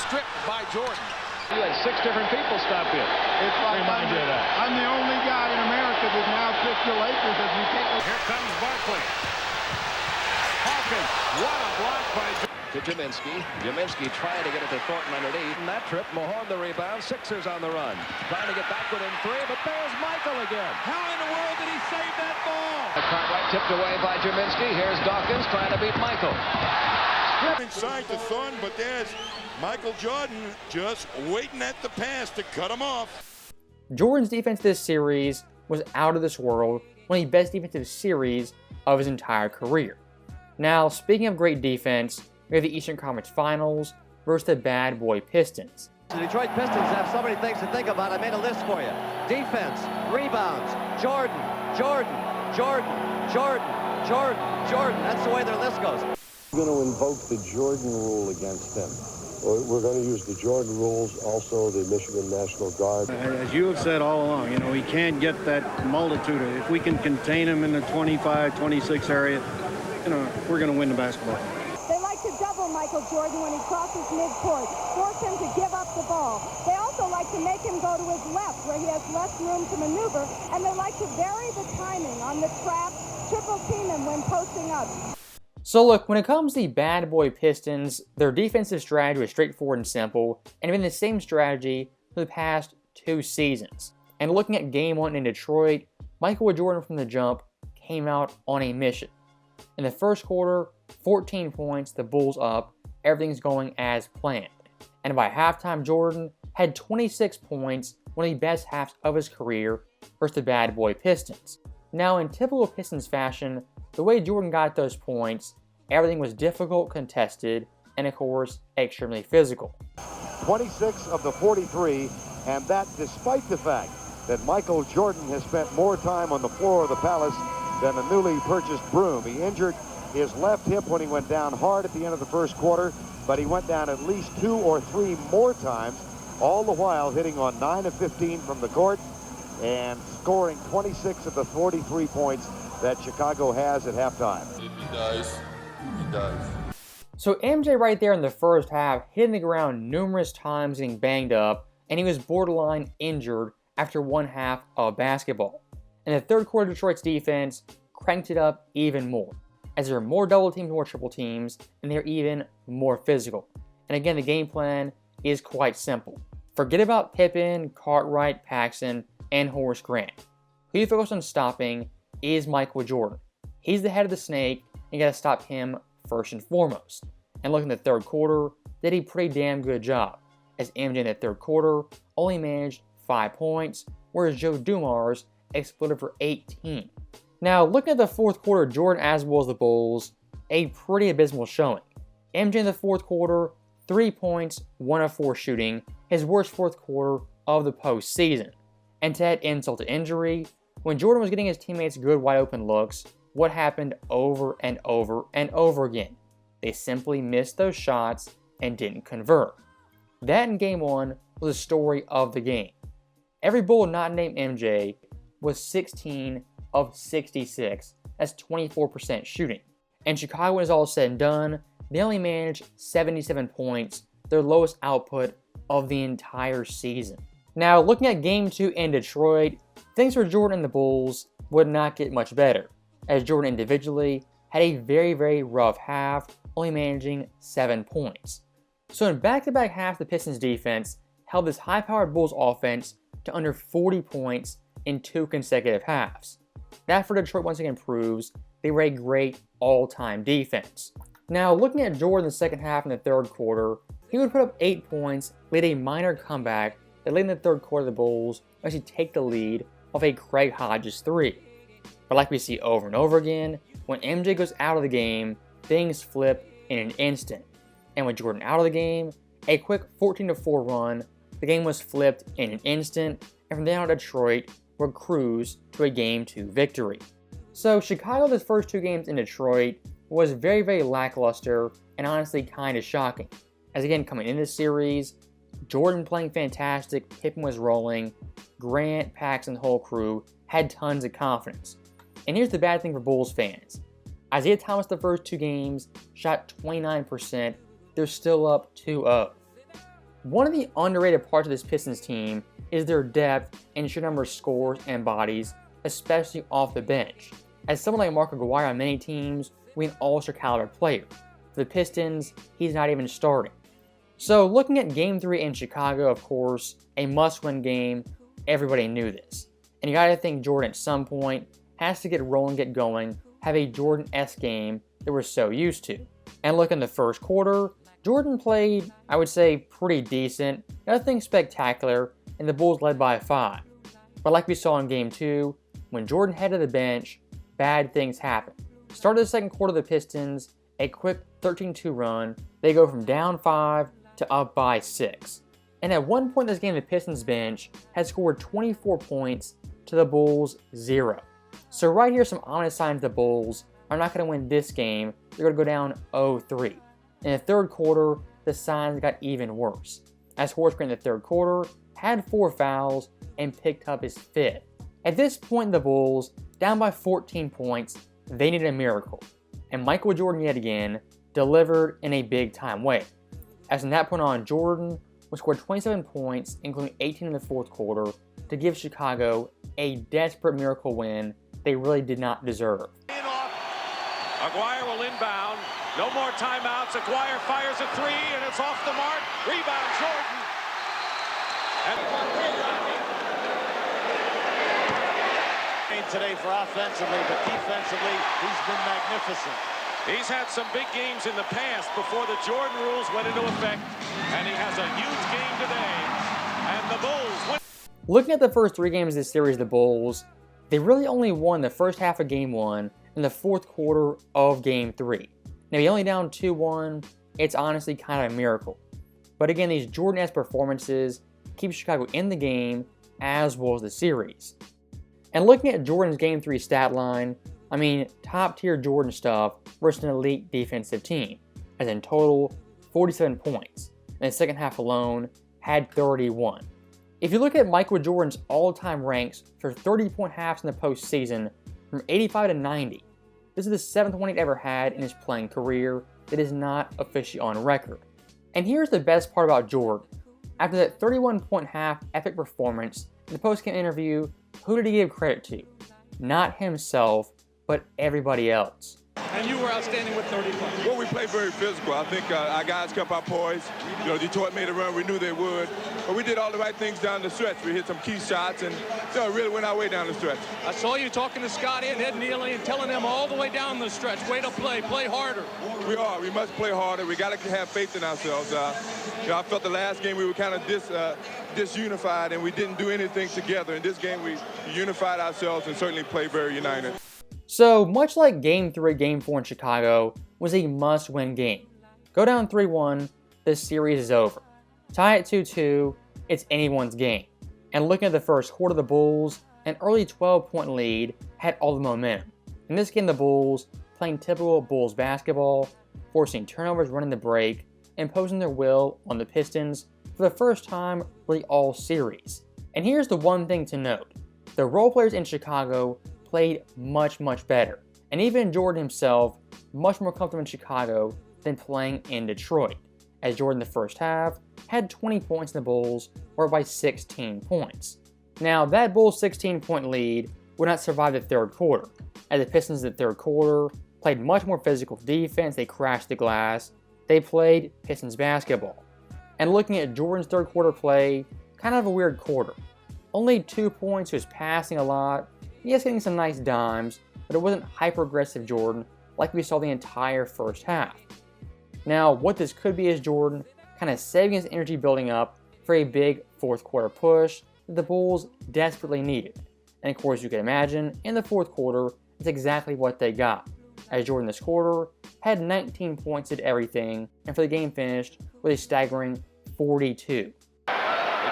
stripped by Jordan. You had 6 different people stop in. It's like Remind you of that. I'm the only guy in America that now pick your Lakers as you take a... Here comes Barkley. Hawkins, what a block by to Jaminski. Jaminski trying to get it to Thornton underneath. And that trip, Mahone the rebound. Sixers on the run. Trying to get back within 3, but there's Michael again. How in the world did he save that ball? Cartwright tipped away by Jaminski. Here's Dawkins trying to beat Michael. Inside to Thornton, but there's Michael Jordan just waiting at the pass to cut him off. Jordan's defense this series was out of this world, one of the best defensive series of his entire career. Now, speaking of great defense, we have the Eastern Conference Finals versus the bad boy Pistons. The Detroit Pistons have so many things to think about. I made a list for you. Defense, rebounds, Jordan, Jordan, Jordan, Jordan, Jordan, Jordan. That's the way their list goes. We're going to invoke the Jordan rule against them. We're going to use the Jordan rules, also the Michigan National Guard. As you have said all along, you know, we can't get that multitude. If we can contain them in the 25, 26 area, you know, we're going to win the basketball. They like to double Michael Jordan when he crosses midcourt, force him to give up the ball. They also like to make him go to his left, where he has less room to maneuver, and they like to vary the timing on the trap, triple team him when posting up. So look, when it comes to the bad boy Pistons, their defensive strategy was straightforward and simple, and been the same strategy for the past 2 seasons. And looking at Game 1 in Detroit, Michael Jordan from the jump came out on a mission. In the first quarter, 14 points, the Bulls up, everything's going as planned. And by halftime, Jordan had 26 points, one of the best halves of his career, versus the bad boy Pistons. Now, in typical Pistons fashion, the way Jordan got those points, everything was difficult, contested, and of course, extremely physical. 26 of the 43, and that despite the fact that Michael Jordan has spent more time on the floor of the Palace than the newly purchased Broom. He injured his left hip when he went down hard at the end of the first quarter, but he went down at least 2 or 3 more times, all the while hitting on 9 of 15 from the court and scoring 26 of the 43 points that Chicago has at halftime. If he does, he does. So MJ right there in the first half, hitting the ground numerous times, getting banged up, and he was borderline injured after 1 half of basketball. In the third quarter, Detroit's defense cranked it up even more, as there are more double teams, more triple teams, and they're even more physical. And again, the game plan is quite simple. Forget about Pippen, Cartwright, Paxson, and Horace Grant. Who you focus on stopping is Michael Jordan. He's the head of the snake, and you gotta stop him first and foremost. And looking at the third quarter, they did a pretty damn good job, as MJ in the third quarter only managed 5 points, whereas Joe Dumars exploded for 18. Now, looking at the fourth quarter, Jordan as well as the Bulls, a pretty abysmal showing. MJ in the fourth quarter, 3 points, 1 of 4 shooting, his worst fourth quarter of the postseason. And to add insult to injury, when Jordan was getting his teammates good wide open looks, what happened over and over and over again? They simply missed those shots and didn't convert. That in Game 1 was the story of the game. Every Bull not named MJ was 16 of 66, that's 24% shooting. And Chicago, when it's all said and done, they only managed 77 points, their lowest output of the entire season. Now, looking at Game 2 in Detroit, things for Jordan and the Bulls would not get much better, as Jordan individually had a very, very rough half, only managing 7 points. So in back-to-back halves, the Pistons defense held this high-powered Bulls offense to under 40 points in 2 consecutive halves. That for Detroit once again proves they were a great all-time defense. Now, looking at Jordan in the second half and the third quarter, he would put up 8 points, lead a minor comeback that late in the third quarter the Bulls would actually take the lead off a Craig Hodges 3. But like we see over and over again, when MJ goes out of the game, things flip in an instant. And with Jordan out of the game, a quick 14-4 run, the game was flipped in an instant, and from then on Detroit would cruise to a Game 2 victory. So Chicago's first 2 games in Detroit was very, very lackluster and honestly kind of shocking, As again, coming into this series, Jordan playing fantastic, Pippen was rolling, Grant, Paxson, the whole crew had tons of confidence. And here's the bad thing for Bulls fans. Isaiah Thomas the first 2 games shot 29%, they're still up 2-0. One of the underrated parts of this Pistons team is their depth and sheer number of scores and bodies, especially off the bench. As someone like Mark Aguirre on many teams, we an all-star caliber player. For the Pistons, he's not even starting. So looking at Game 3 in Chicago, of course, a must-win game, everybody knew this. And you gotta think Jordan at some point has to get rolling, get going, have a Jordan-esque game that we're so used to. And look in the first quarter, Jordan played, I would say, pretty decent, nothing spectacular, and the Bulls led by 5. But like we saw in Game 2, when Jordan headed the bench, bad things happen. Start of the second quarter of the Pistons, a quick 13-2 run, they go from down 5 to up by 6. And at one point in this game, the Pistons bench had scored 24 points to the Bulls 0. So right here, some ominous signs the Bulls are not going to win this game. They're going to go down 0-3. In the third quarter, the signs got even worse, as Horace Grant in the third quarter had 4 fouls and picked up his 5th. At this point, the Bulls, down by 14 points, they needed a miracle. And Michael Jordan yet again delivered in a big-time way. As from that point on, Jordan would score 27 points, including 18 in the fourth quarter, to give Chicago a desperate miracle win they really did not deserve. Aguirre will inbound. No more timeouts. Aguirre fires a 3, and it's off the mark. Rebound, Jordan. Today for offensively, but defensively, he's been magnificent. He's had some big games in the past before the Jordan rules went into effect, and he has a huge game today, and the Bulls win. Looking at the first 3 games of this series, the Bulls, they really only won the first half of Game 1 and the fourth quarter of Game 3. Now, you're only down 2-1, it's honestly kind of a miracle. But again, these Jordan-esque performances keep Chicago in the game, as well as the series. And looking at Jordan's Game 3 stat line, I mean, top-tier Jordan stuff versus an elite defensive team, as in total, 47 points. In the second half alone, had 31. If you look at Michael Jordan's all-time ranks for 30-point halves in the postseason, from 85 to 90, this is the 7th one he'd ever had in his playing career that is not officially on record. And here's the best part about Jordan. After that 31-point half epic performance, in the post-game interview, who did he give credit to? Not himself, but everybody else. And you were outstanding with 30 points. Well, we played very physical. I think our guys kept our poise. You know, Detroit made a run. We knew they would. But we did all the right things down the stretch. We hit some key shots and really went our way down the stretch. I saw you talking to Scotty and Ed Nealy and telling them all the way down the stretch, way to play harder. We are. We must play harder. We got to have faith in ourselves. You know, I felt the last game we were kind of disunified and we didn't do anything together. In this game, we unified ourselves and certainly played very united. So, much like Game 3, Game 4 in Chicago was a must-win game. Go down 3-1, this series is over. Tie at 2-2, it's anyone's game. And looking at the first quarter, the Bulls, an early 12-point lead, had all the momentum. In this game, the Bulls, playing typical Bulls basketball, forcing turnovers, running the break, imposing their will on the Pistons for the first time really all series. And here's the one thing to note. The role players in Chicago played much, much better. And even Jordan himself, much more comfortable in Chicago than playing in Detroit, as Jordan in the first half had 20 points in the Bulls, or by 16 points. Now, that Bulls 16-point lead would not survive the third quarter, as the Pistons in the third quarter played much more physical defense, they crashed the glass, they played Pistons basketball. And looking at Jordan's third quarter play, kind of a weird quarter. Only 2 points, he was passing a lot, yes, getting some nice dimes, but it wasn't hyper-aggressive Jordan like we saw the entire first half. Now, what this could be is Jordan kind of saving his energy building up for a big fourth quarter push that the Bulls desperately needed. And of course, you can imagine, in the fourth quarter, it's exactly what they got, as Jordan this quarter had 19 points at everything, and for the game finished with a staggering 42. Hit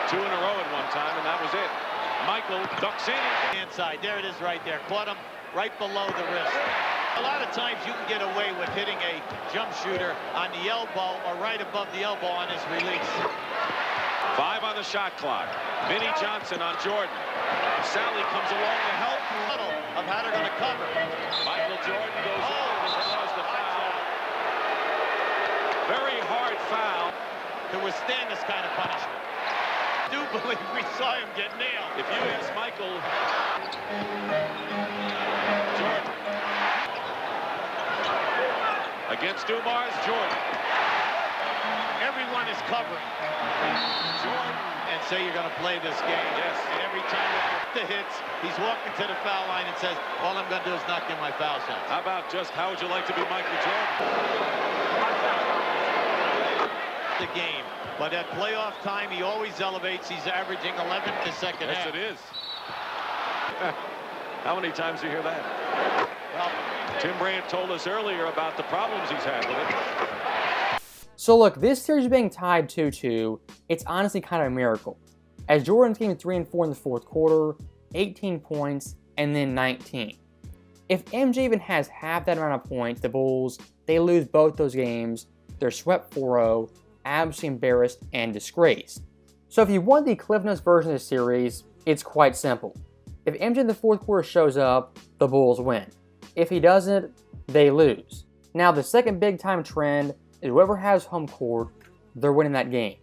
2 in a row at one time, and that was it. Michael ducks in. Inside, there it is right there. Caught him right below the wrist. A lot of times you can get away with hitting a jump shooter on the elbow or right above the elbow on his release. 5 on the shot clock. Vinnie Johnson on Jordan. Sally comes along to help. Of how they're going to cover. Michael Jordan goes over and draws the foul. Very hard foul. To withstand this kind of punishment. I do believe we saw him get nailed. If you ask Michael Jordan. Against Dumars, Jordan. Everyone is covering. Jordan. And say you're going to play this game. Yes. And every time the hits, he's walking to the foul line and says, all I'm going to do is not get my foul shot. How about just how would you like to be Michael Jordan? The game. But at playoff time, he always elevates. He's averaging 11 in the second half. Yes, it is. How many times do you hear that? Well, Tim Brandt told us earlier about the problems he's had with it. So look, this series being tied 2-2, it's honestly kind of a miracle. As Jordan came 3 and 4 in the fourth quarter, 18 points, and then 19. If MJ even has half that amount of points, the Bulls, they lose both those games. They're swept 4-0, absolutely embarrassed and disgraced. So if you want the Cliff Notes version of the series, it's quite simple. If MJ in the fourth quarter shows up, the Bulls win. If he doesn't, they lose. Now the second big time trend is whoever has home court, they're winning that game.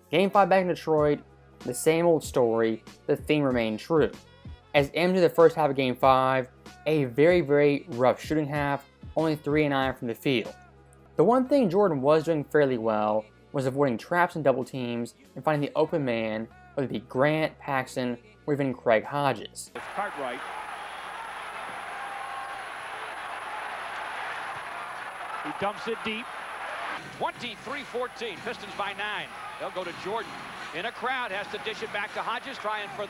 Game 5 back in Detroit, the same old story, the theme remained true. As MJ the first half of Game 5, a very, very rough shooting half, only 3 and 9 from the field. The one thing Jordan was doing fairly well was avoiding traps and double teams and finding the open man, whether it be Grant, Paxson, or even Craig Hodges. It's Cartwright. He dumps it deep. 23-14, Pistons by 9. They'll go to Jordan. In a crowd, has to dish it back to Hodges, trying for...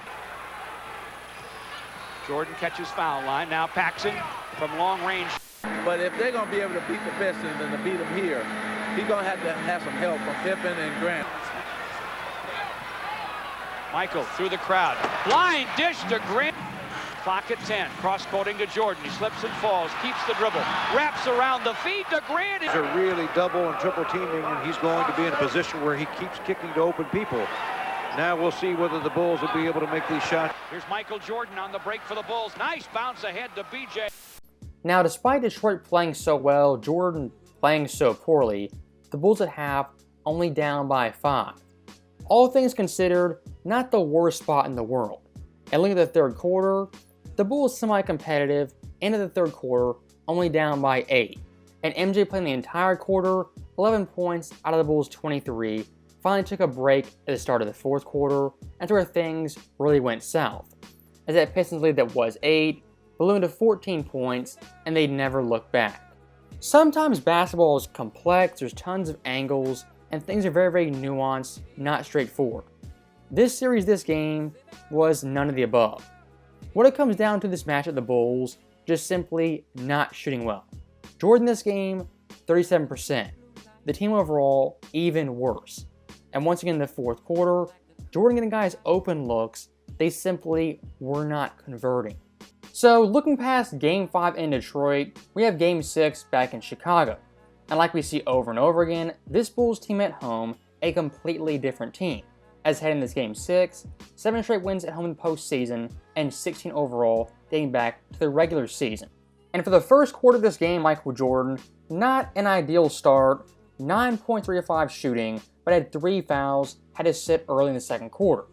Jordan catches foul line. Now Paxson from long range. But if they're going to be able to beat the Pistons and to beat them here, he's going to have some help from Pippen and Grant. Michael through the crowd. Blind dish to Grant. Clock at 10. Cross-courting to Jordan. He slips and falls. Keeps the dribble. Wraps around the feed to Grant. These are really double and triple teaming, and he's going to be in a position where he keeps kicking to open people. Now we'll see whether the Bulls will be able to make these shots. Here's Michael Jordan on the break for the Bulls. Nice bounce ahead to BJ. Now, despite Detroit playing so well, Jordan playing so poorly, the Bulls at half only down by 5. All things considered, not the worst spot in the world. And looking at the third quarter, the Bulls semi-competitive, end of the third quarter, only down by 8. And MJ playing the entire quarter, 11 points out of the Bulls' 23, finally took a break at the start of the fourth quarter, and where things really went south. As that Pistons lead that was 8, ballooned to 14 points, and they'd never look back. Sometimes basketball is complex, there's tons of angles, and things are very, very nuanced, not straightforward. This series, this game, was none of the above. What it comes down to this match at the Bulls, just simply not shooting well. Jordan this game, 37%. The team overall, even worse. And once again in the fourth quarter, Jordan getting guys open looks, they simply were not converting. So looking past Game 5 in Detroit, we have Game 6 back in Chicago. And like we see over and over again, this Bulls team at home, a completely different team. As heading this Game 6, 7 straight wins at home in the postseason, and 16 overall dating back to the regular season. And for the first quarter of this game, Michael Jordan, not an ideal start, 9.35 shooting, but had 3 fouls, had to sit early in the second quarter.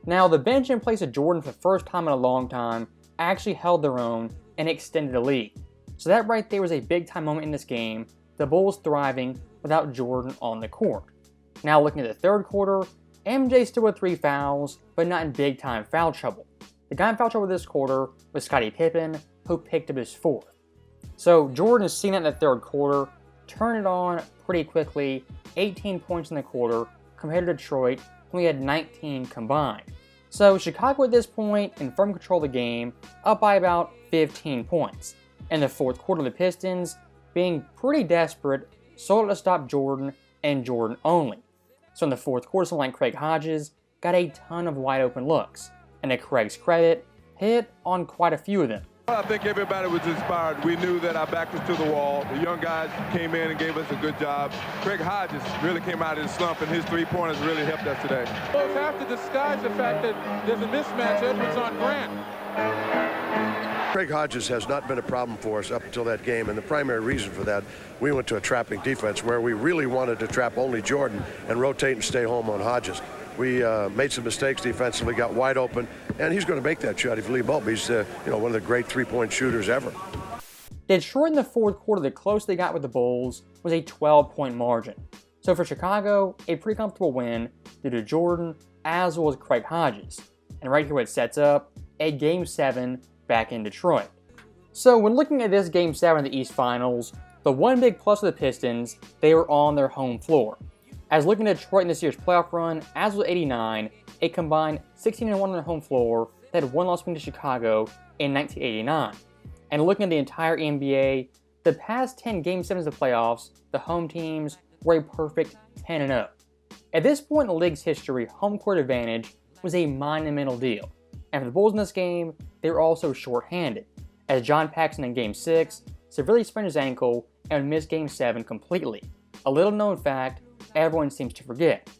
Now, the bench in place of Jordan for the first time in a long time actually held their own and extended the lead. So that right there was a big time moment in this game, the Bulls thriving without Jordan on the court. Now looking at the third quarter, MJ still with 3 fouls, but not in big time foul trouble. The guy in foul trouble this quarter was Scottie Pippen, who picked up his 4th. So Jordan is seeing that in the third quarter, turn it on pretty quickly, 18 points in the quarter, compared to Detroit, who only had 19 combined. So Chicago at this point in firm control of the game, up by about 15 points. In the fourth quarter, the Pistons, being pretty desperate, sold it to stop Jordan and Jordan only. So in the fourth quarter, someone like Craig Hodges got a ton of wide open looks, and to Craig's credit, hit on quite a few of them. Well, I think everybody was inspired. We knew that our back was to the wall. The young guys came in and gave us a good job. Craig Hodges really came out of his slump, and his three-pointers really helped us today. Bulls have to disguise the fact that there's a mismatch. Edwards on Grant. Craig Hodges has not been a problem for us up until that game, and the primary reason for that, we went to a trapping defense where we really wanted to trap only Jordan and rotate and stay home on Hodges. We made some mistakes defensively, got wide open, and he's going to make that shot if you leave bulb. He's one of the great three-point shooters ever. Detroit in the fourth quarter, the closest they got with the Bulls was a 12-point margin. So for Chicago, a pretty comfortable win due to Jordan as well as Craig Hodges. And right here it sets up a Game 7 back in Detroit. So when looking at this Game 7 of the East Finals, the one big plus of the Pistons, they were on their home floor. As looking at Detroit in this year's playoff run, as was 89, a combined 16-1 on their home floor, they had one loss win to Chicago in 1989. And looking at the entire NBA, the past 10 Game 7s of the playoffs, the home teams were a perfect 10-0. At this point in the league's history, home court advantage was a monumental deal. And for the Bulls in this game, they were also short-handed, as John Paxson in Game 6 severely sprained his ankle and would miss Game 7 completely. A little known fact everyone seems to forget.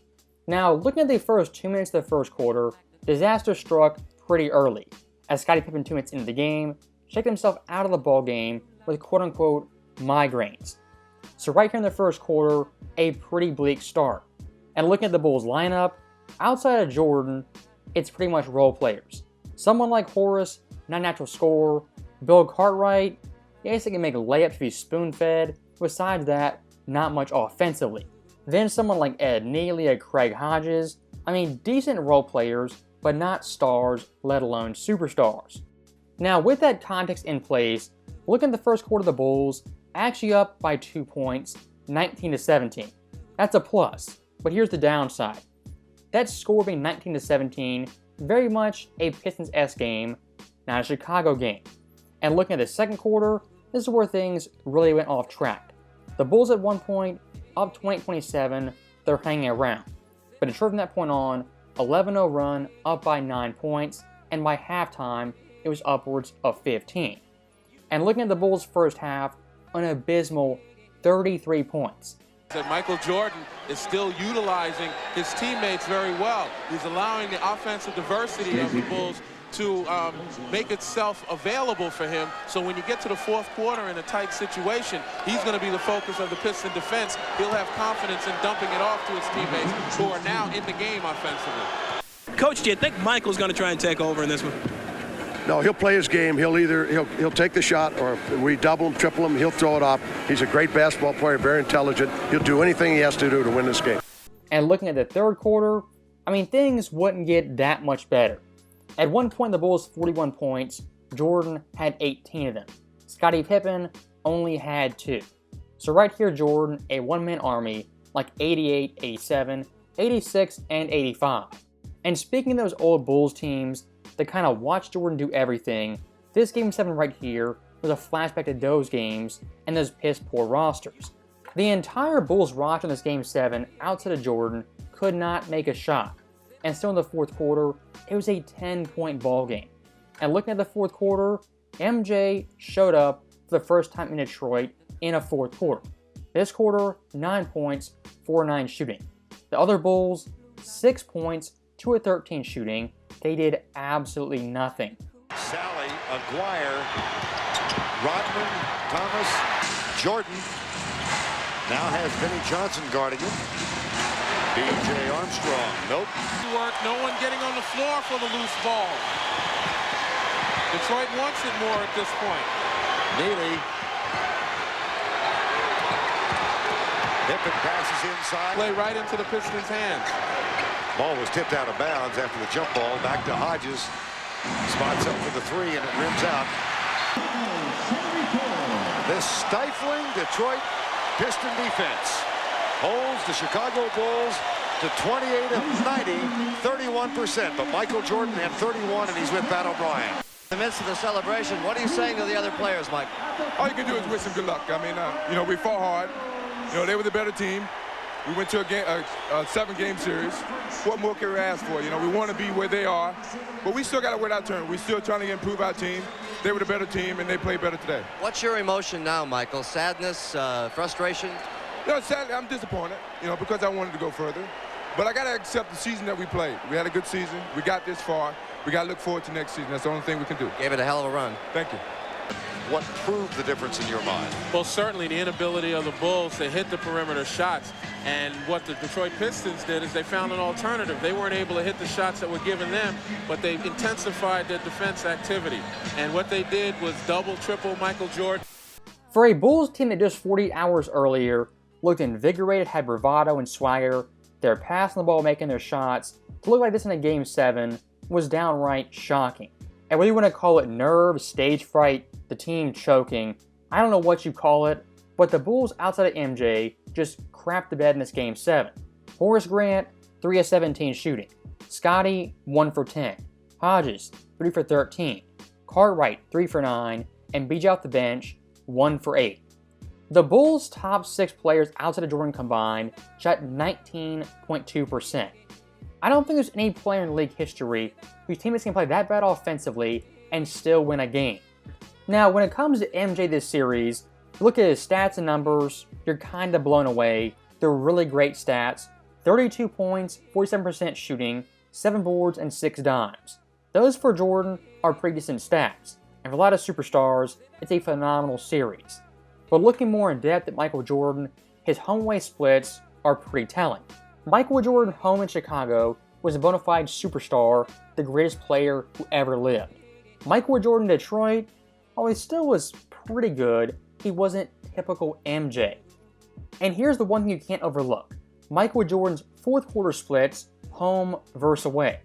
Now, looking at the first 2 minutes of the first quarter, disaster struck pretty early, as Scottie Pippen 2 minutes into the game checked himself out of the ball game with quote-unquote migraines. So right here in the first quarter, a pretty bleak start. And looking at the Bulls lineup, outside of Jordan, it's pretty much role players. Someone like Horace, not a natural scorer. Bill Cartwright, yes, he can make layups if he's spoon-fed. Besides that, not much offensively. Then someone like Ed Nealy or Craig Hodges. I mean, decent role players, but not stars, let alone superstars. Now, with that context in place, look at the first quarter of the Bulls, actually up by 2 points, 19-17. That's a plus, but here's the downside. That score being 19-17, very much a Pistons-esque game, not a Chicago game. And looking at the second quarter, this is where things really went off track. The Bulls at one point, up 28-27, they're hanging around. But Detroit from that point on, 11-0 run, up by 9 points, and by halftime, it was upwards of 15. And looking at the Bulls' first half, an abysmal 33 points. That Michael Jordan is still utilizing his teammates very well. He's allowing the offensive diversity of the Bulls to make itself available for him. So when you get to the fourth quarter in a tight situation, he's going to be the focus of the Piston defense. He'll have confidence in dumping it off to his teammates who are now in the game offensively. Coach, do you think Michael's going to try and take over in this one? No, he'll play his game. He'll take the shot, or if we double him, triple him, he'll throw it off. He's a great basketball player, very intelligent. He'll do anything he has to do to win this game. And looking at the third quarter, I mean, things wouldn't get that much better. At one point, the Bulls 41 points. Jordan had 18 of them. Scottie Pippen only had 2. So right here, Jordan, a one-man army, like 88, 87, 86, and 85. And speaking of those old Bulls teams that kind of watched Jordan do everything, this Game 7 right here was a flashback to those games and those piss-poor rosters. The entire Bulls roster in this Game 7, outside of Jordan, could not make a shot. And still in the fourth quarter, it was a 10-point ball game. And looking at the fourth quarter, MJ showed up for the first time in Detroit in a fourth quarter. This quarter, 9 points, 4-9 shooting. The other Bulls, 6 points, 2 of 13 shooting. They did absolutely nothing. Sally, Aguirre, Rodman, Thomas, Jordan. Now has Vinnie Johnson guarding him. B.J. Armstrong, nope. No one getting on the floor for the loose ball. Detroit wants it more at this point. Nealy. Pippen passes inside. Play right into the Pistons' hands. Ball was tipped out of bounds after the jump ball. Back to Hodges. Spots up for the three, and it rims out. This stifling Detroit Piston defense holds the Chicago Bulls to 28 of 90, 31%. But Michael Jordan had 31, and he's with Pat O'Brien. In the midst of the celebration, what are you saying to the other players, Mike? All you can do is wish them good luck. I mean, we fought hard. They were the better team. We went to a 7-game series. What more can we ask for? We want to be where they are, but we still got to win our turn. We're still trying to improve our team. they were the better team, and they played better today. What's your emotion now, Michael? Sadness, frustration? You know, sadly, I'm disappointed, you know, because I wanted to go further. But I got to accept the season that we played. We had a good season. We got this far. We got to look forward to next season. That's the only thing we can do. Gave it a hell of a run. Thank you. What proved the difference in your mind? Well, certainly the inability of the Bulls to hit the perimeter shots. And what the Detroit Pistons did is they found an alternative. They weren't able to hit the shots that were given them, but they intensified their defense activity. And what they did was double, triple Michael Jordan. For a Bulls team that just 48 hours earlier looked invigorated, had bravado and swagger, they're passing the ball, making their shots, to look like this in a Game 7 was downright shocking. And whether you want to call it nerves, stage fright, the team choking, I don't know what you call it, but the Bulls outside of MJ just crapped the bed in this Game 7. Horace Grant, 3 of 17 shooting. Scotty, 1 for 10. Hodges, 3 for 13. Cartwright, 3 for 9. And BJ off the bench, 1 for 8. The Bulls' top 6 players outside of Jordan combined shot 19.2%. I don't think there's any player in league history whose teammates can play that bad offensively and still win a game. Now, when it comes to MJ this series, look at his stats and numbers, you're kind of blown away. They're really great stats. 32 points, 47% shooting, 7 boards, and 6 dimes. Those for Jordan are pretty decent stats, and for a lot of superstars, it's a phenomenal series. But looking more in depth at Michael Jordan, his home-away splits are pretty telling. Michael Jordan home in Chicago was a bona fide superstar, the greatest player who ever lived. Michael Jordan in Detroit, while he still was pretty good, he wasn't typical MJ. And here's the one thing you can't overlook. Michael Jordan's fourth quarter splits, home versus away.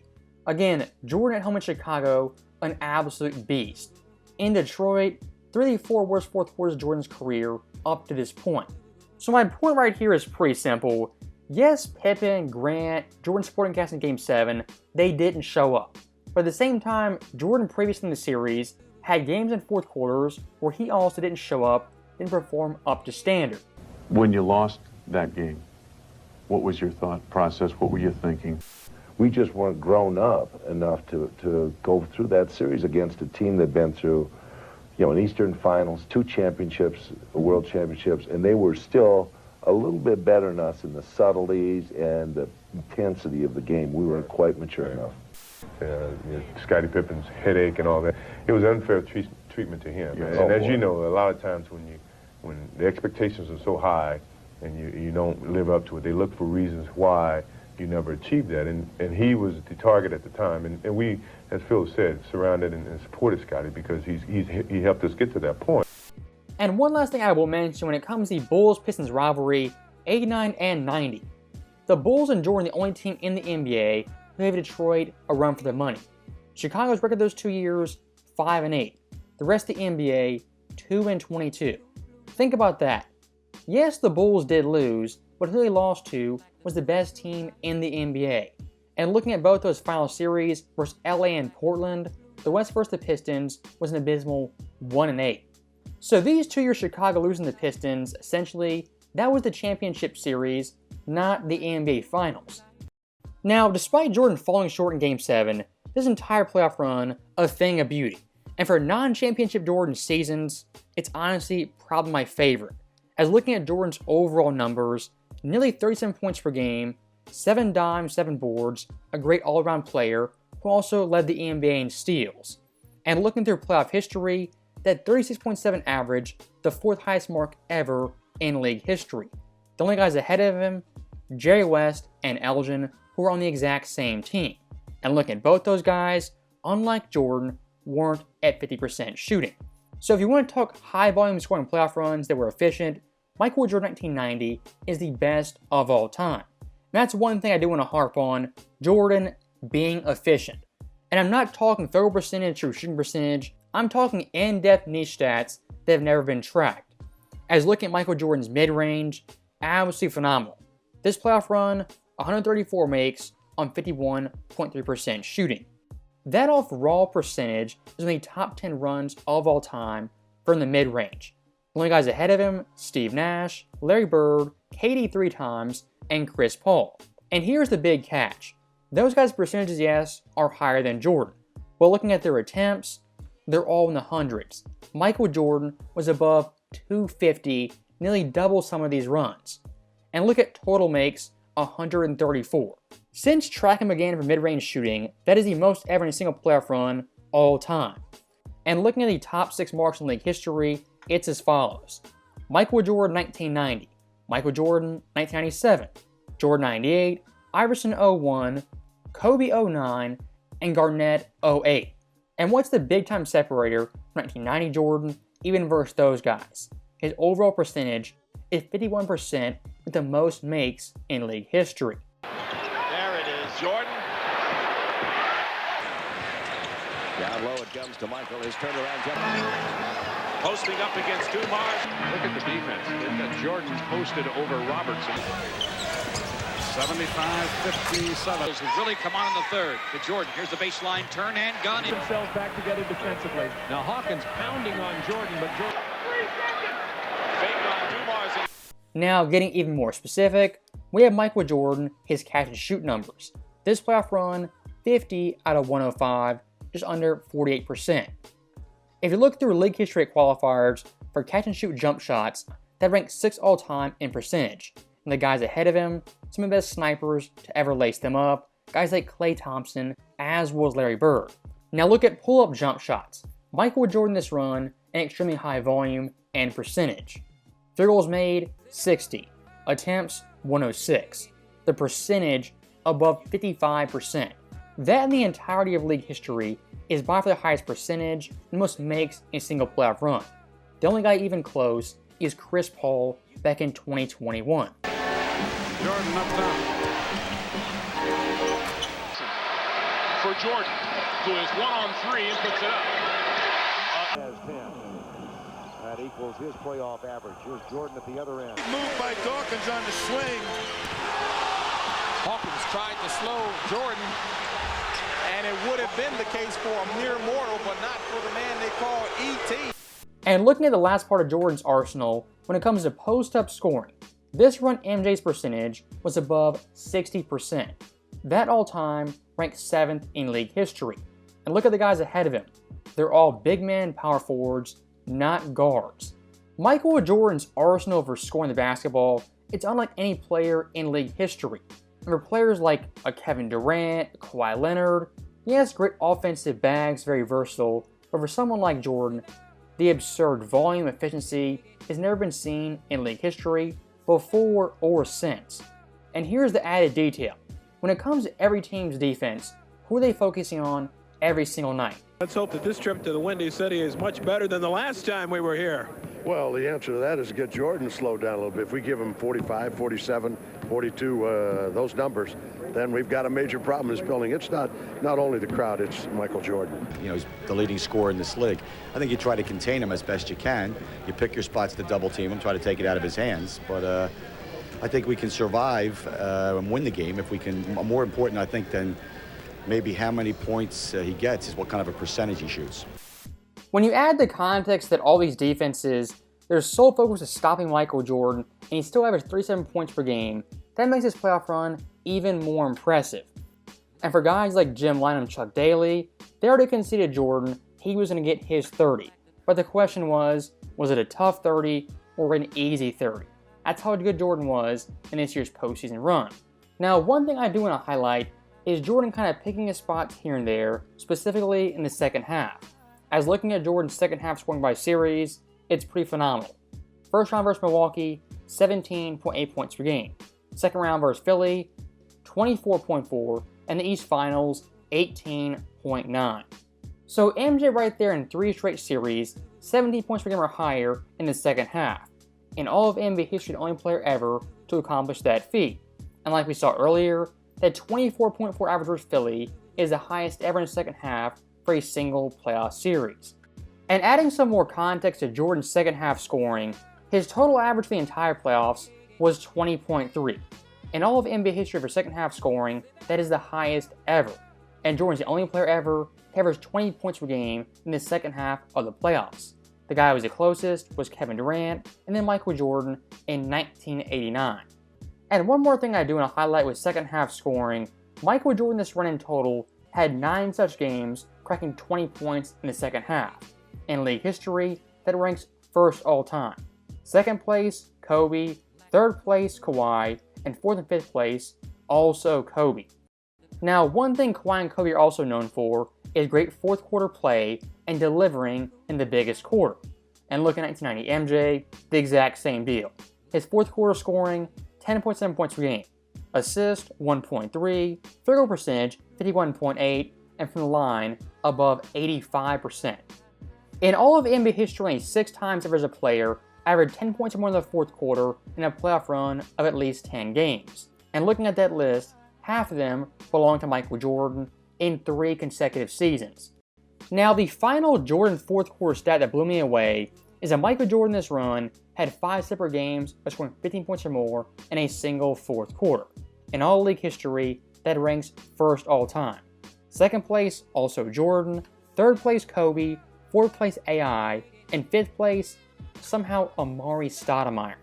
Again, Jordan at home in Chicago, an absolute beast. In Detroit, 3 of the 4 worst fourth quarters of Jordan's career up to this point. So my point right here is pretty simple. Yes, Pippen, Grant, Jordan supporting cast in Game 7, they didn't show up. But at the same time, Jordan previously in the series had games in fourth quarters where he also didn't show up, didn't perform up to standard. When you lost that game, what was your thought process? What were you thinking? We just weren't grown up enough to go through that series against a team that had been through, an Eastern Finals, 2 championships, World Championships, and they were still a little bit better than us in the subtleties and the intensity of the game. We weren't quite mature enough. Scottie Pippen's headache and all that, it was unfair treatment to him. And as you know, a lot of times when the expectations are so high and you don't live up to it, they look for reasons why you never achieved that. And he was the target at the time. And we, as Phil said, surrounded and supported Scottie because he helped us get to that point. And one last thing I will mention when it comes to the Bulls-Pistons rivalry, 89 and 90. The Bulls and Jordan the only team in the NBA who gave Detroit a run for their money. Chicago's record those 2 years, 5 and 8. The rest of the NBA, 2 and 22. Think about that. Yes, the Bulls did lose, but who they lost to was the best team in the NBA. And looking at both those final series versus LA and Portland, the West versus the Pistons was an abysmal 1 and 8. So these 2 years Chicago losing the Pistons, essentially, that was the championship series, not the NBA Finals. Now, despite Jordan falling short in Game 7, this entire playoff run, a thing of beauty. And for non-championship Jordan seasons, it's honestly probably my favorite. As looking at Jordan's overall numbers, nearly 37 points per game, 7 dimes, 7 boards, a great all-around player who also led the NBA in steals. And looking through playoff history, that 36.7 average, the 4th highest mark ever in league history. The only guys ahead of him, Jerry West and Elgin, who were on the exact same team. And look at both those guys, unlike Jordan, weren't at 50% shooting. So if you want to talk high volume scoring playoff runs that were efficient, Michael Jordan 1990 is the best of all time. And that's one thing I do want to harp on, Jordan being efficient. And I'm not talking throw percentage or shooting percentage, I'm talking in-depth niche stats that have never been tracked. As looking at Michael Jordan's mid-range, absolutely phenomenal. This playoff run, 134 makes on 51.3% shooting. That off-raw percentage is one of the top 10 runs of all time from the mid-range. The only guys ahead of him, Steve Nash, Larry Bird, KD 3 times, and Chris Paul. And here's the big catch. Those guys' percentages, yes, are higher than Jordan. But looking at their attempts, they're all in the hundreds. Michael Jordan was above 250, nearly double some of these runs. And look at total makes, 134. Since tracking began for mid-range shooting, that is the most ever in a single playoff run all time. And looking at the top 6 marks in league history, it's as follows. Michael Jordan 1990, Michael Jordan 1997, Jordan 98, Iverson 01, Kobe 09, and Garnett 08. And what's the big time separator from 1990 Jordan even versus those guys? His overall percentage is 51% with the most makes in league history. There it is, Jordan. Down low it comes to Michael. His turnaround jump. Posting up against Dumars. Look at the defense. They've got Jordan posted over Robertson. 75-57. Has really come on in the third. To Jordan. Here's the baseline turn and gun. Themselves back together defensively. Now Hawkins pounding on Jordan, but Jordan. Fake on Dumars. Now getting even more specific, we have Michael Jordan, his catch and shoot numbers. This playoff run, 50 out of 105, just under 48%. If you look through league history qualifiers for catch and shoot jump shots, that ranks 6th all time in percentage. And the guys ahead of him, some of the best snipers to ever lace them up, guys like Klay Thompson, as well as Larry Bird. Now look at pull-up jump shots. Michael Jordan this run, an extremely high volume and percentage. Field goals made, 60. Attempts, 106. The percentage, above 55%. That in the entirety of league history is by far the highest percentage and most makes in a single playoff run. The only guy even close is Chris Paul back in 2021. Jordan up top. For Jordan, who is 1-on-3 and puts it up. Has 10. That equals his playoff average. Here's Jordan at the other end. Moved by Dawkins on the swing. Hawkins tried to slow Jordan, and it would have been the case for a mere mortal, but not for the man they call E.T. And looking at the last part of Jordan's arsenal, when it comes to post-up scoring, this run MJ's percentage was above 60%. That all-time ranked 7th in league history. And look at the guys ahead of him. They're all big man power forwards, not guards. Michael Jordan's arsenal for scoring the basketball, it's unlike any player in league history. And for players like a Kevin Durant, Kawhi Leonard, yes, great offensive bags, very versatile, but for someone like Jordan, the absurd volume efficiency has never been seen in league history before or since. And here's the added detail. When it comes to every team's defense, who are they focusing on every single night? Let's hope that this trip to the Windy City is much better than the last time we were here. Well, the answer to that is get Jordan slowed down a little bit. If we give him 45, 47, 42, those numbers, then we've got a major problem in this building. It's not only the crowd, it's Michael Jordan. You know, he's the leading scorer in this league. I think you try to contain him as best you can. You pick your spots to double team him, try to take it out of his hands. But I think we can survive and win the game if we can. More important, I think, than maybe how many points he gets is what kind of a percentage he shoots. When you add the context that all these defenses, their sole focus is stopping Michael Jordan, and he still averaged 37 points per game, that makes his playoff run even more impressive. And for guys like Jim Lynam and Chuck Daly, they already conceded Jordan he was going to get his 30. But the question was it a tough 30 or an easy 30? That's how good Jordan was in this year's postseason run. Now, one thing I do want to highlight is Jordan kind of picking his spots here and there, specifically in the second half. As looking at Jordan's second half scoring by series, it's pretty phenomenal. First round versus Milwaukee, 17.8 points per game. Second round versus Philly, 24.4, and the East Finals, 18.9. So MJ right there in 3 straight series, 17 points per game or higher in the second half. In all of NBA history, the only player ever to accomplish that feat. And like we saw earlier, that 24.4 average versus Philly is the highest ever in the second half for a single playoff series. And adding some more context to Jordan's second half scoring, his total average for the entire playoffs was 20.3. In all of NBA history for second half scoring, that is the highest ever. And Jordan's the only player ever to average 20 points per game in the second half of the playoffs. The guy who was the closest was Kevin Durant, and then Michael Jordan in 1989. And one more thing I do want to highlight with second half scoring, Michael Jordan this run in total had 9 such games cracking 20 points in the second half. In league history, that ranks first all time. Second place, Kobe. Third place, Kawhi. And fourth and fifth place, also Kobe. Now, one thing Kawhi and Kobe are also known for is great fourth quarter play and delivering in the biggest quarter. And looking at 1990 MJ, the exact same deal. His fourth quarter scoring, 10.7 points per game. Assist, 1.3. Field goal percentage, 51.8. And from the line, above 85%. In all of NBA history, only 6 times ever as a player averaged 10 points or more in the fourth quarter in a playoff run of at least 10 games. And looking at that list, half of them belong to Michael Jordan in 3 consecutive seasons. Now, the final Jordan fourth quarter stat that blew me away is that Michael Jordan this run had 5 separate games of scoring 15 points or more in a single fourth quarter. In all league history, that ranks first all time. Second place, also Jordan. Third place, Kobe. Fourth place, AI. And fifth place, somehow Amari Stoudemire.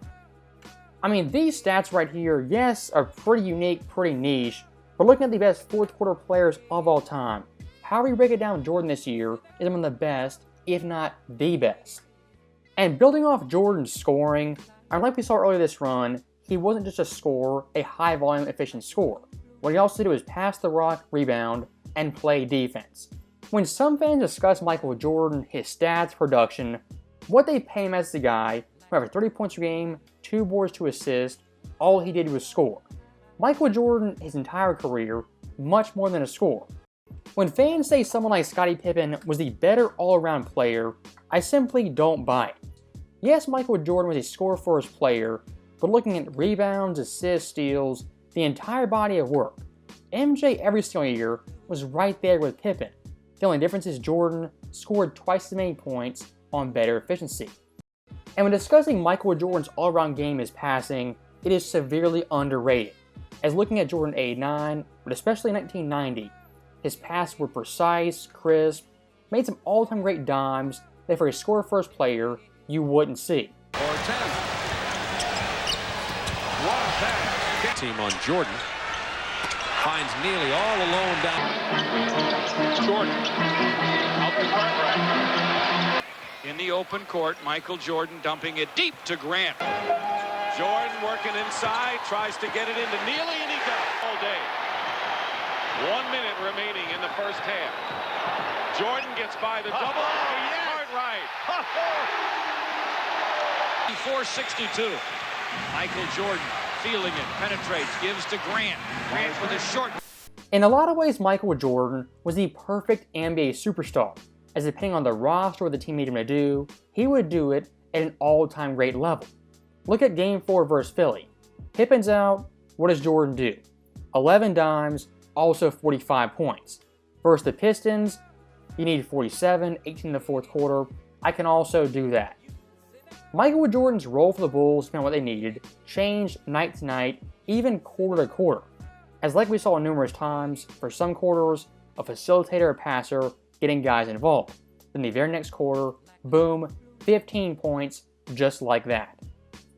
I mean, these stats right here, yes, are pretty unique, pretty niche, but looking at the best fourth quarter players of all time, however you break it down, Jordan this year is one of the best, if not the best. And building off Jordan's scoring, like we saw earlier this run, he wasn't just a scorer, a high volume, efficient scorer. What he also did was pass the rock, rebound, and play defense. When some fans discuss Michael Jordan, his stats, production, what they pay him as the guy who averaged 30 points per game, 2 boards, 2 assists, all he did was score. Michael Jordan, his entire career, much more than a scorer. When fans say someone like Scottie Pippen was the better all-around player, I simply don't buy it. Yes, Michael Jordan was a score-first player, but looking at rebounds, assists, steals, the entire body of work, MJ every single year was right there with Pippen. The only difference is Jordan scored twice as many points on better efficiency. And when discussing Michael Jordan's all-around game as passing, it is severely underrated. As looking at Jordan 89, but especially 1990, his passes were precise, crisp, made some all-time great dimes that for a score-first player, you wouldn't see. Team on Jordan. Finds Neely all alone down. Jordan out the front right. In the open court, Michael Jordan dumping it deep to Grant. Jordan working inside, tries to get it into Neely, and he got it all day. 1 minute remaining in the first half. Jordan gets by the double. Oh, yes. Right. 4:62. Michael Jordan feeling it, penetrates, gives to Grant. Grant with a short. In a lot of ways, Michael Jordan was the perfect NBA superstar, as depending on the roster or the team needed him to do, he would do it at an all-time great level. Look at Game 4 versus Philly. Pippen's out, what does Jordan do? 11 dimes, also 45 points. Versus the Pistons, you need 47, 18 in the fourth quarter. I can also do that. Michael Jordan's role for the Bulls, depending on what they needed, changed night to night, even quarter to quarter. As like we saw numerous times, for some quarters, a facilitator or passer getting guys involved. Then the very next quarter, boom, 15 points, just like that.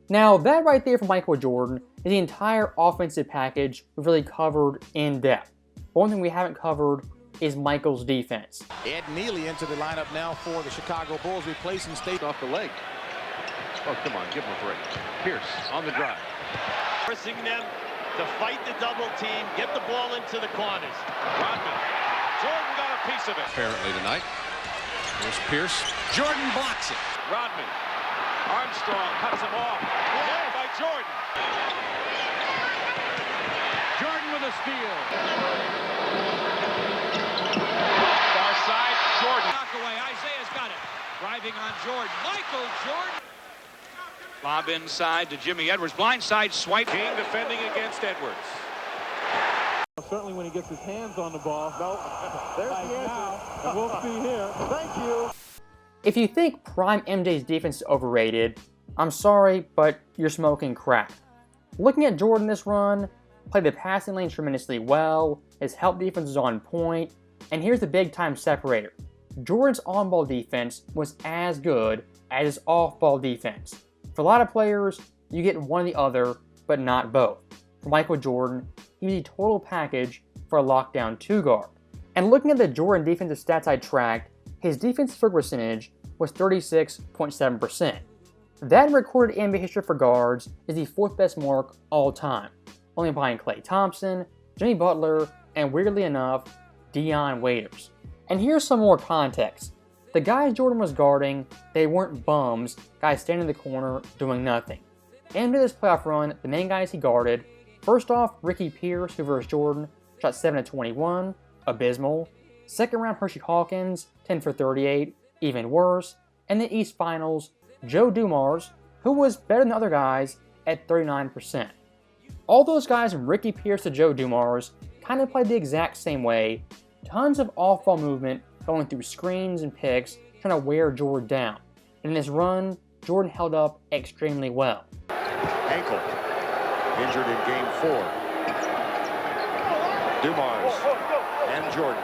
Now that right there for Michael Jordan is the entire offensive package we've really covered in depth. One thing we haven't covered is Michael's defense. Ed Neely into the lineup now for the Chicago Bulls, replacing State off the leg. Oh, come on, give him a break. Pierce on the drive. Forcing them to fight the double team, get the ball into the corners. Rodman. Jordan got a piece of it. Apparently tonight. There's Pierce. Jordan blocks it. Rodman. Armstrong cuts him off. Blocked by Jordan. Jordan with a steal. Far side, Jordan. Knock away. Isaiah's got it. Driving on Jordan. Michael Jordan. Lob inside to Jimmy Edwards. Blindside swipe. King defending against Edwards. Certainly when he gets his hands on the ball. No, there's the answer. And we'll see here. Thank you. If you think prime MJ's defense is overrated, I'm sorry, but you're smoking crack. Looking at Jordan this run, played the passing lane tremendously well, his help defense is on point, and here's the big time separator. Jordan's on-ball defense was as good as his off-ball defense. For a lot of players, you get one or the other, but not both. For Michael Jordan, he was the total package for a lockdown 2 guard. And looking at the Jordan defensive stats I tracked, his defensive field percentage was 36.7%. That in recorded NBA history for guards is the 4th best mark all time, only behind Klay Thompson, Jimmy Butler, and weirdly enough, Dion Waiters. And here's some more context. The guys Jordan was guarding, they weren't bums, guys standing in the corner doing nothing. And to this playoff run, the main guys he guarded, first off, Ricky Pierce, who versus Jordan, shot 7 of 21, abysmal. Second round, Hershey Hawkins, 10 for 38, even worse. And the East Finals, Joe Dumars, who was better than the other guys at 39%. All those guys from Ricky Pierce to Joe Dumars kind of played the exact same way. Tons of off-ball movement, going through screens and picks, trying to wear Jordan down. And in this run, Jordan held up extremely well. Ankle, injured in game 4. Dumars and Jordan.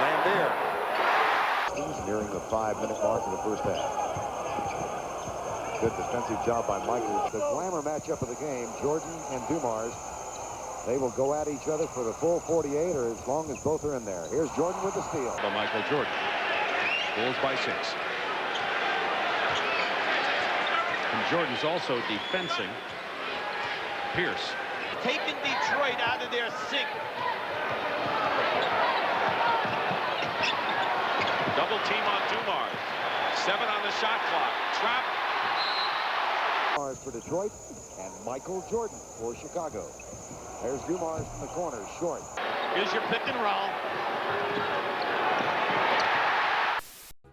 Lambeer. Nearing the 5-minute mark of the first half. Good defensive job by Michael. The glamour matchup of the game, Jordan and Dumars. They will go at each other for the full 48 or as long as both are in there. Here's Jordan with the steal. By Michael Jordan. Bulls by 6. And Jordan's also defensing Pierce. Taking Detroit out of their sink. Double team on Dumars. 7 on the shot clock. Trap. Dumars for Detroit and Michael Jordan for Chicago. There's Dumars from the corner, short. Here's your pick and roll.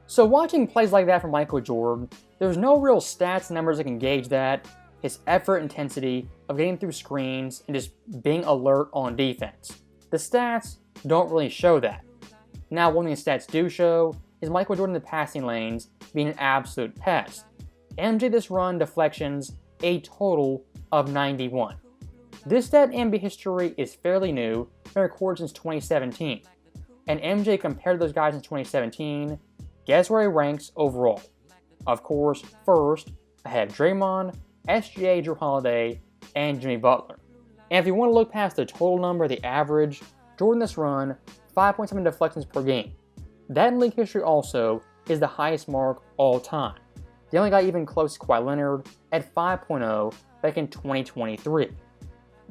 So watching plays like that from Michael Jordan, there's no real stats and numbers that can gauge that. His effort, intensity of getting through screens and just being alert on defense. The stats don't really show that. Now, one thing the stats do show is Michael Jordan in the passing lanes being an absolute pest. MJ this run deflections a total of 91. This stat in NBA history is fairly new, been recorded since 2017. And MJ compared to those guys in 2017, guess where he ranks overall? Of course, first, ahead of Draymond, SGA, Jrue Holiday, and Jimmy Butler. And if you want to look past the total number, the average, Jordan this run, 5.7 deflections per game. That in league history also is the highest mark all time. The only guy even close to Kawhi Leonard at 5.0 back in 2023.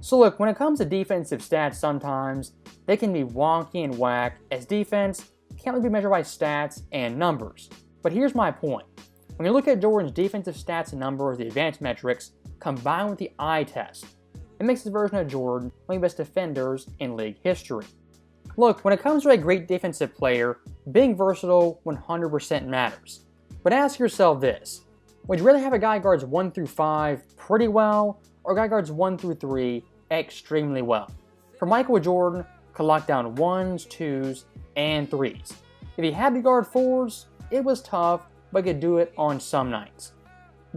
So look, when it comes to defensive stats sometimes, they can be wonky and whack as defense can't really be measured by stats and numbers. But here's my point. When you look at Jordan's defensive stats and numbers, the advanced metrics, combined with the eye test, it makes this version of Jordan one of the best defenders in league history. Look, when it comes to a great defensive player, being versatile 100% matters. But ask yourself this, would you rather have a guy guards 1 through 5 pretty well, or a guy guards 1 through 3 extremely well? For Michael Jordan, could lock down 1s, 2s, and 3s. If he had to guard 4s, it was tough, but could do it on some nights.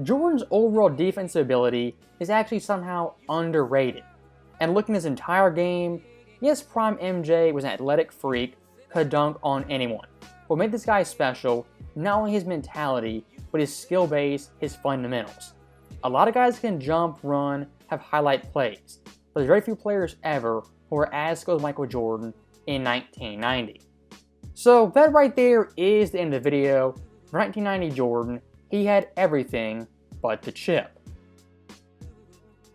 Jordan's overall defensive ability is actually somehow underrated. And looking at his entire game, yes, prime MJ was an athletic freak, could dunk on anyone. What made this guy special, not only his mentality, but his skill base, his fundamentals. A lot of guys can jump, run, have highlight plays, but there's very few players ever who are as skilled as Michael Jordan in 1990. So that right there is the end of the video. For 1990 Jordan, he had everything but the chip.